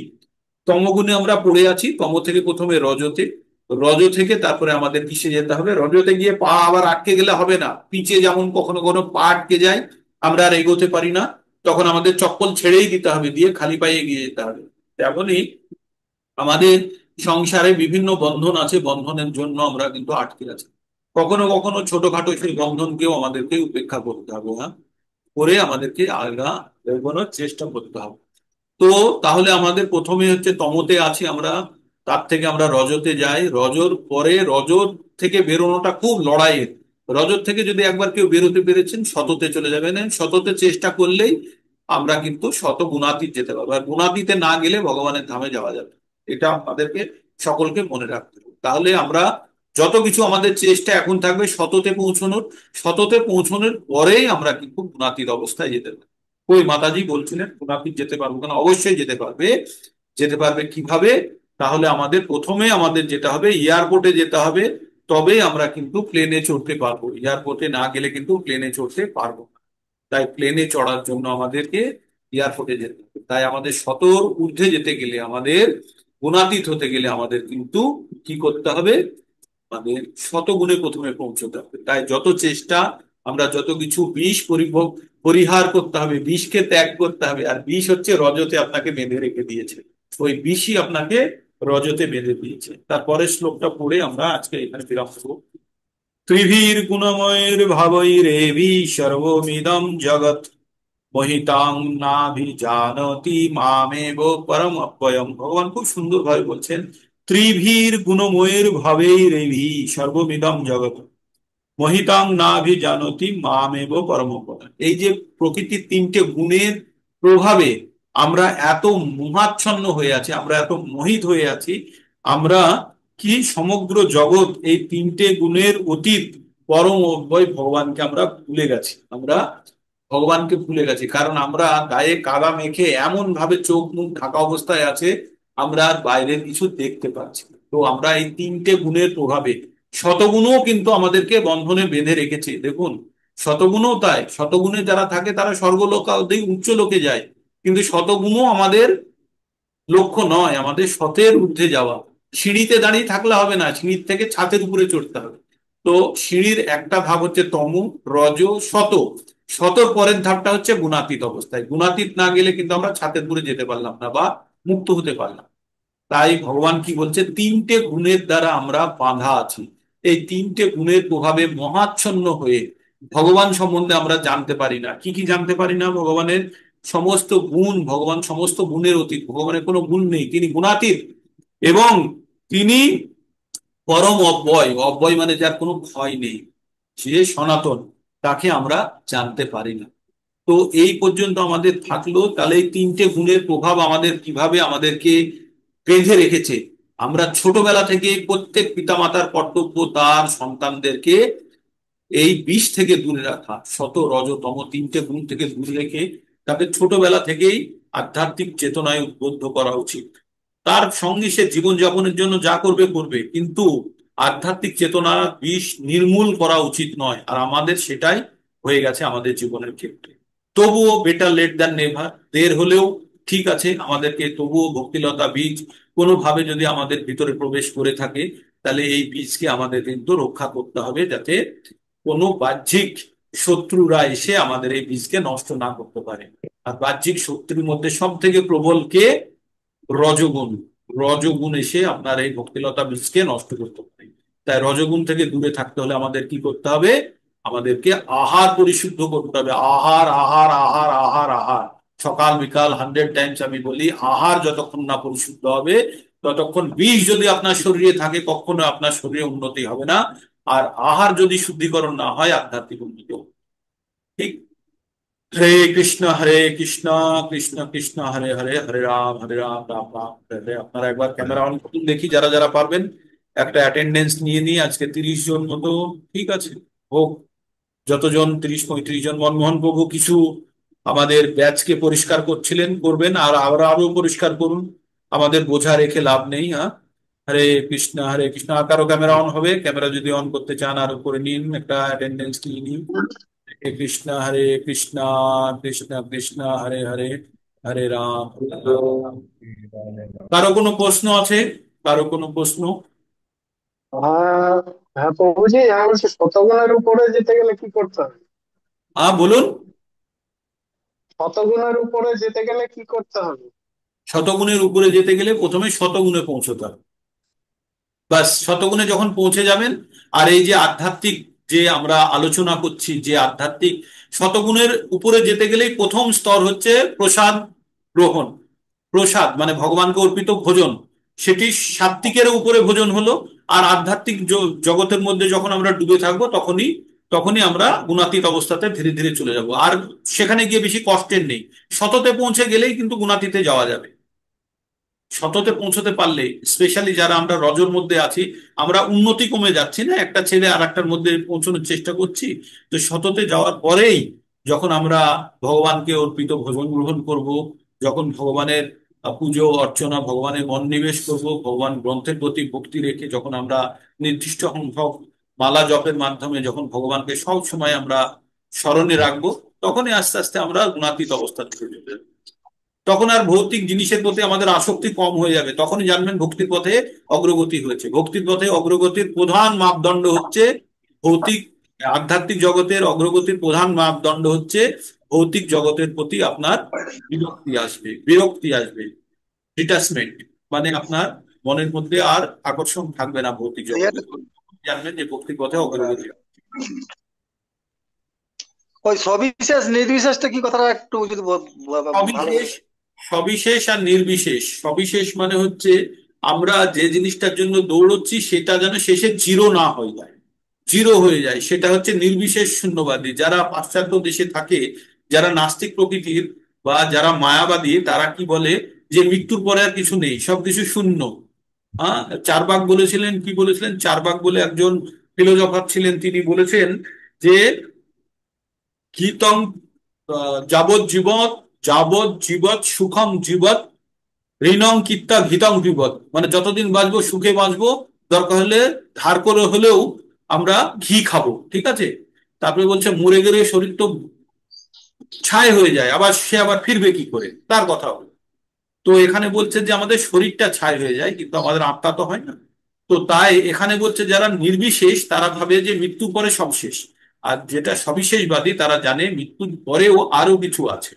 তমগুণে আমরা পড়ে আছি, তম থেকে প্রথমে রজতে, রজ থেকে তারপরে আমাদের কিসে যেতে হবে? রজতে গিয়ে পা আবার আটকে গেলে হবে না। পিছে যেমন কখনো কখনো পা আটকে যায়, আমরা আর এগোতে পারি না, তখন আমাদের চপ্পল ছেড়েই দিতে হবে, দিয়ে খালি পায়ে এগিয়ে যেতে হবে। তেমনই আমাদের সংসারে বিভিন্ন বন্ধন আছে, বন্ধনের জন্য আমরা কিন্তু আটকে আছি। কখনো কখনো ছোটখাটো সেই বন্ধনকেও আমাদেরকে উপেক্ষা করতে হবে, হ্যাঁ, করে আমাদেরকে আগা এগোনোর চেষ্টা করতে হবে। তো তাহলে আমাদের প্রথমে হচ্ছে তমতে আছি আমরা, তার থেকে আমরা রজতে যাই, রজর পরে রজর থেকে বেরোনোটা খুব লড়াইয়ের। রজত থেকে যদি একবার কেউ বেরোতে পেরেছেন, শততে চলে যাবেন। শততে চেষ্টা করলেই আমরা কিন্তু শত গুণাতীত যেতে পারবো, আর গুণাতীতে না গেলে ভগবানের ধামে যাওয়া যাবে। এটা আমাদেরকে সকলকে মনে রাখতে হবে। তাহলে আমরা যত কিছু আমাদের চেষ্টা এখন থাকবে শততে পৌঁছানোর, শততে পৌঁছানোর পরেই আমরা কিন্তু গুণাতীত অবস্থায় যেতে পারবো। ওই মাতাজি বলছিলেন গুণাতীত যেতে পারবো কেন? অবশ্যই যেতে পারবে। যেতে পারবে কিভাবে? তাহলে আমাদের প্রথমে আমাদের যেতে হবে এয়ারপোর্টে যেতে হবে, তবেই আমরা কিন্তু প্লেনে চড়তে পারবো। এয়ারপোর্টে না গেলে কিন্তু প্লেনে চড়তে পারবো না। তাই প্লেনে চড়ার জন্য আমাদেরকে এয়ারপোর্টে যেতে হবে। তাই আমাদের শতর ঊর্ধ্বে যেতে গেলে, আমাদের গুণাতীত হতে গেলে আমাদের কিন্তু কি করতে হবে? মানে শতগুণে প্রথমে পৌঁছতে হবে। তাই যত চেষ্টা, আমরা যত কিছু বিষ পরিহার করতে হবে, বিষকে ত্যাগ করতে হবে। আর বিষ হচ্ছে রজতে আপনাকে বেঁধে রেখে দিয়েছে, ওই বিষই আপনাকে রজতে বেঁধে দিয়েছে। তারপরে শ্লোকটা পড়ে আমরা আজকে এখানে বিরাম দেবো। ত্রিভীর গুণময়ের ভাবৈরেভি সর্বমিদম জগৎ, মহিতাং নাভিজানতি মামেব পরম অব্যয়ম। ভগবান খুব সুন্দর ভাবে বলছেন, ত্রিভীর গুণময়ের ভাবৈরেভি সর্বমিদম জগৎ, মহিতাং নাভিজানতি মামেব পরম অব্যয়ম। এই যে প্রকৃতির তিনটে গুণের প্রভাবে আমরা এত মোহাচ্ছন্ন হয়ে আছি, আমরা এত মোহিত হয়ে আছি, আমরা কি সমগ্র জগৎ এই তিনটে গুণের অতীত পরম অব্যয় ভগবানকে আমরা ভুলে গেছি। আমরা ভগবানকে ভুলে গেছি, কারণ আমরা গায়ে কাদা মেখে এমন ভাবে চোখ মুখ ঢাকা অবস্থায় আছে, আমরা আর বাইরের কিছু দেখতে পাচ্ছি না। তো আমরা এই তিনটে গুণের প্রভাবে, শতগুণও কিন্তু আমাদেরকে বন্ধনে বেঁধে রেখেছে। দেখুন, শতগুণও তাই, শতগুণে যারা থাকে তারা স্বর্গলোক অব্দি উচ্চ লোকে যায়, কিন্তু শতগুণও আমাদের লক্ষ্য নয়। আমাদের শতের ঊর্ধ্বে যাওয়া। সিঁড়িতে দাঁড়িয়ে থাকলে হবে না, সিঁড়ির থেকে ছাদের উপরে চড়তে হবে। তো সিঁড়ির একটা ধাপ হচ্ছে তম, রজ, শত। শতর পরের ধাপটা হচ্ছে গুণাতীত অবস্থায়। গুণাতীত না গেলে কিন্তু আমরা ছাদের উপরে যেতে পারলাম না বা মুক্ত হতে পারলাম। তাই ভগবান কি বলছে? তিনটে গুণের দ্বারা আমরা বাঁধা আছি। এই তিনটে গুণের প্রভাবে মহাচ্ছন্ন হয়ে ভগবান সম্বন্ধে আমরা জানতে পারি না। কি কি জানতে পারি না? ভগবানের সমস্ত গুণ। ভগবান সমস্ত গুণের অতীত, ভগবানের কোনো গুণ নেই, তিনি গুণাতীত। এবং তিনি পরম অব্যয়। অব্যয় মানে যার কোনো ক্ষয় নেই, সে সনাতন, তাকে আমরা জানতে পারি না। তো এই পর্যন্ত আমাদের থাকলো। তাহলে এই তিনটে গুণের প্রভাব আমাদের কিভাবে আমাদেরকে বেঁধে রেখেছে। আমরা ছোটবেলা থেকে প্রত্যেক পিতামাতার কর্তব্য তার সন্তানদেরকে এই বিষ থেকে দূরে রাখা, শত রজ তম তিনটে গুণ থেকে দূরে রেখে তাকে ছোটবেলা থেকেই আধ্যাত্মিক চেতনায় উদ্বুদ্ধ করা উচিত। তার সঙ্গে সে জীবনযাপনের জন্য যা করবে করবে, কিন্তু আধ্যাত্মিক চেতনার বিষ নির্মূল করা উচিত নয়। আর আমাদের সেটাই হয়ে গেছে আমাদের জীবনের ক্ষেত্রে। তবুও বেটার লেট দ্যান নেভার, দের হলেও ঠিক আছে, আমাদেরকে তবুও ভক্তিলতা বীজ কোনোভাবে যদি আমাদের ভিতরে প্রবেশ করে থাকে, তাহলে এই বীজকে আমাদের কিন্তু রক্ষা করতে হবে, যাতে কোনো বাহ্যিক শত্রুরা এসে আমাদের এই বীজকে নষ্ট না করতে পারে। আর বাহ্যিক শত্রুর মধ্যে সব থেকে প্রবল কে? রজগুণ। রজগুণ এসে আপনার এই ভক্তিলতা বীজকে নষ্ট করতে পারে। তাই রজগুণ থেকে দূরে থাকতে হলে আমাদের কি করতে হবে? আমাদেরকে আহার পরিশুদ্ধ করতে হবে। আহার, আহার, আহার, আহার, আহার। সকাল বিকাল 100 টাইমস আমি বলি, আহার যতক্ষণ না পরিশুদ্ধ হবে, ততক্ষণ বিষ যদি আপনার শরীরে থাকে, কখনো আপনার শরীরে উন্নতি হবে না। আর আহার যদি শুদ্ধিকরণ না হয়, আধ্যাত্মিক উন্নতি হবে। ঠিক। হরে কৃষ্ণ, হরে কৃষ্ণ, কৃষ্ণ কৃষ্ণ হরে হরে, হরে রাম, হরে রাম, রাম রাম হরে হরে। আপনারা একবার ক্যামেরা অন করুন, দেখি যারা যারা পারবেন একটা অ্যাটেন্ডেন্স নিয়ে নিই। আজকে 30 জন মতো। ঠিক আছে, হোক। যতজন 30-35 জন, মনমোহন প্রভু কিছু আমাদের ব্যাচকে পরিষ্কার করবেন, আর আরো পরিষ্কার করুন, আমাদের বোঝা রেখে লাভ নেই। হ্যাঁ, হরে কৃষ্ণ হরে কৃষ্ণ। আর কারো ক্যামেরা অন হবে, ক্যামেরা যদি অন করতে চান আর করে নিন, একটা অ্যাটেন্ডেন্স নিয়ে নিন। হরে কৃষ্ণ হরে কৃষ্ণ, কৃষ্ণ কৃষ্ণ হরে হরে, হরে রাম হরে রাম। কারো কোনো প্রশ্ন আছে? কারো কোনো প্রশ্ন? হ্যাঁ, হ্যাঁ প্রভুজি, আমি বলছি শতগুণের উপরে যেতে গেলে কি করতে হবে? বলুন। শতগুণের উপরে যেতে গেলে কি করতে হবে? শতগুণের উপরে যেতে গেলে প্রথমে শতগুণে পৌঁছতে হবে। বাস, শতগুণে যখন পৌঁছে যাবেন, আর এই যে আধ্যাত্মিক যে আমরা আলোচনা করছি, যে আধ্যাত্মিক শতগুণের উপরে যেতে গেলেই প্রথম স্তর হচ্ছে প্রসাদ গ্রহণ। প্রসাদ মানে ভগবানকে অর্পিত ভোজন, সেটি সাত্ত্বিকের উপরে ভোজন হলো। আর আধ্যাত্মিক জগতের মধ্যে যখন আমরা ডুবে থাকবো, তখনই তখনই আমরা গুণাতীত অবস্থাতে ধীরে ধীরে চলে যাব। আর সেখানে গিয়ে বেশি কষ্টের নেই। শততে পৌঁছে গেলেই কিন্তু গুণাতীতে যাওয়া যাবে। শততে পৌঁছতে পারলে, স্পেশালি যারা আমরা রজর মধ্যে আছি, আমরা উন্নতি কমে যাচ্ছি না, একটা ছেলে আর একটার মধ্যে পৌঁছানোর চেষ্টা করছি। তো শততে যাওয়ার পরেই যখন আমরা ভগবানকে অর্পিত ভোজন গ্রহণ করব, যখন ভগবানের পুজো অর্চনা, ভগবানের মনোনিবেশ করব, ভগবান গ্রন্থের প্রতি ভক্তি রেখে যখন আমরা নির্দিষ্ট সংখ্যক মালা জপের মাধ্যমে যখন ভগবানকে সব সময় আমরা স্মরণে রাখবো, তখনই আস্তে আস্তে আমরা গুণাতীত অবস্থা থেকে চলে যাবো। তখন আর ভৌতিক জিনিসের প্রতি আমাদের আসক্তি কম হয়ে যাবে, তখনই জানবেন ভক্তির পথে অগ্রগতি হয়েছে। ভক্তির পথে অগ্রগতির প্রধান মাপদণ্ড হচ্ছে ভৌতিক, আধ্যাত্মিক জগতের অগ্রগতির প্রধান মাপদণ্ড হচ্ছে ভৌতিক জগতের প্রতি আপনার বিরক্তি আসবে, বিরক্তি আসবে, ডিটাচমেন্ট। মানে আপনার মনের মধ্যে আর আকর্ষণ থাকবে না ভৌতিক জগতে। জানবেন যে ভক্তির পথে অগ্রগতি। ওই সবিশেষ নির্বিশেষটা কি, কথাটা একটু যদি ভালো সবিশেষ, সবিশেষ আর নির্বিশেষ। সবিশেষ মানে হচ্ছে আমরা যে জিনিসটার জন্য দৌড়চ্ছি সেটা যেন শেষে জিরো না হয়ে যায়, জিরো হয়ে যায়, সেটা হচ্ছে নির্বিশেষ শূন্যবাদী। যারা পাশ্চাত্য দেশে থাকে, যারা নাস্তিক প্রকৃতির বা যারা মায়াবাদী, তারা কি বলে যে মৃত্যুর পরে আর কিছু নেই, সবকিছু শূন্য। হ্যাঁ, চারবাক বলেছিলেন, কি বলেছিলেন, চারবাক বলে একজন ফিলোজফার ছিলেন, তিনি বলেছেন যে গীতং যাবজ্জীবৎ, যাবজ্জীবৎ সুখম জীবৎ, ঋণং কিত্তা ঘিতং বিপদ। মানে যতদিন বাঁচবো সুখে বাঁচবো, দরকার হলে ধার করে হলেও আমরা ঘি খাবো, ঠিক আছে। তারপরে বলছে মরে গেলে শরীর তো ছাই হয়ে যায়, আবার সে আবার ফিরবে কি করে, তার কথা হলো। তো এখানে বলছে যে আমাদের শরীরটা ছাই হয়ে যায়, কিন্তু আমাদের আত্মা তো হয় না। তো তাই এখানে বলছে যারা নির্বিশেষ তারা ভাবে যে মৃত্যুর পরে সব শেষ। আর যেটা সবিশেষবাদী, তারা জানে মৃত্যুর পরেও আরো কিছু আছে।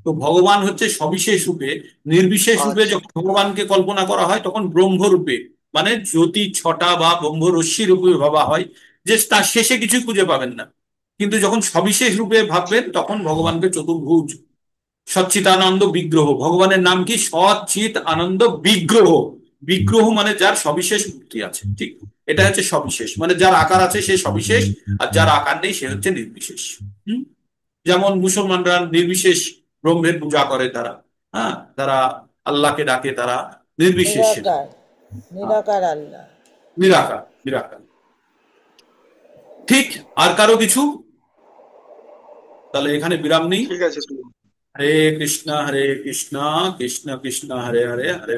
তো ভগবান হচ্ছে সবিশেষ রূপে। নির্বিশেষ রূপে আচ্ছা। যখন ভগবানকে কল্পনা করা হয়, তখন ব্রহ্ম রূপে, মানে জ্যোতি ছটা বা ব্রহ্ম রশ্মি রূপে ভাবা হয়, যে তার শেষে কিছুই খুঁজে পাবেন না। কিন্তু যখন সবিশেষ রূপে ভাববেন, তখন ভগবানকে চতুর্ভুজ সচ্চিদানন্দ বিগ্রহ। ভগবানের নাম কি? সচ্চিত আনন্দ বিগ্রহ। বিগ্রহ মানে যার সবিশেষ মূর্তি আছে, ঠিক। এটা হচ্ছে সবিশেষ, মানে যার আকার আছে সে সবিশেষ, আর যার আকার নেই সে হচ্ছে নির্বিশেষ। হুম। যেমন মুসলমানরা নির্বিশেষ ব্রহ্মের পূজা করে, তারা, হ্যাঁ, তারা আল্লাহকে ডাকে, তারা নির্বিশেষ। নিরাকার, নিরাকার আল্লাহ। নিরাকার, নিরাকার। ঠিক। আর কারো কিছু? তাহলে এখানে বিরাম নেই। ঠিক আছে। হরে কৃষ্ণ হরে কৃষ্ণ, কৃষ্ণ কৃষ্ণ হরে হরে, হরে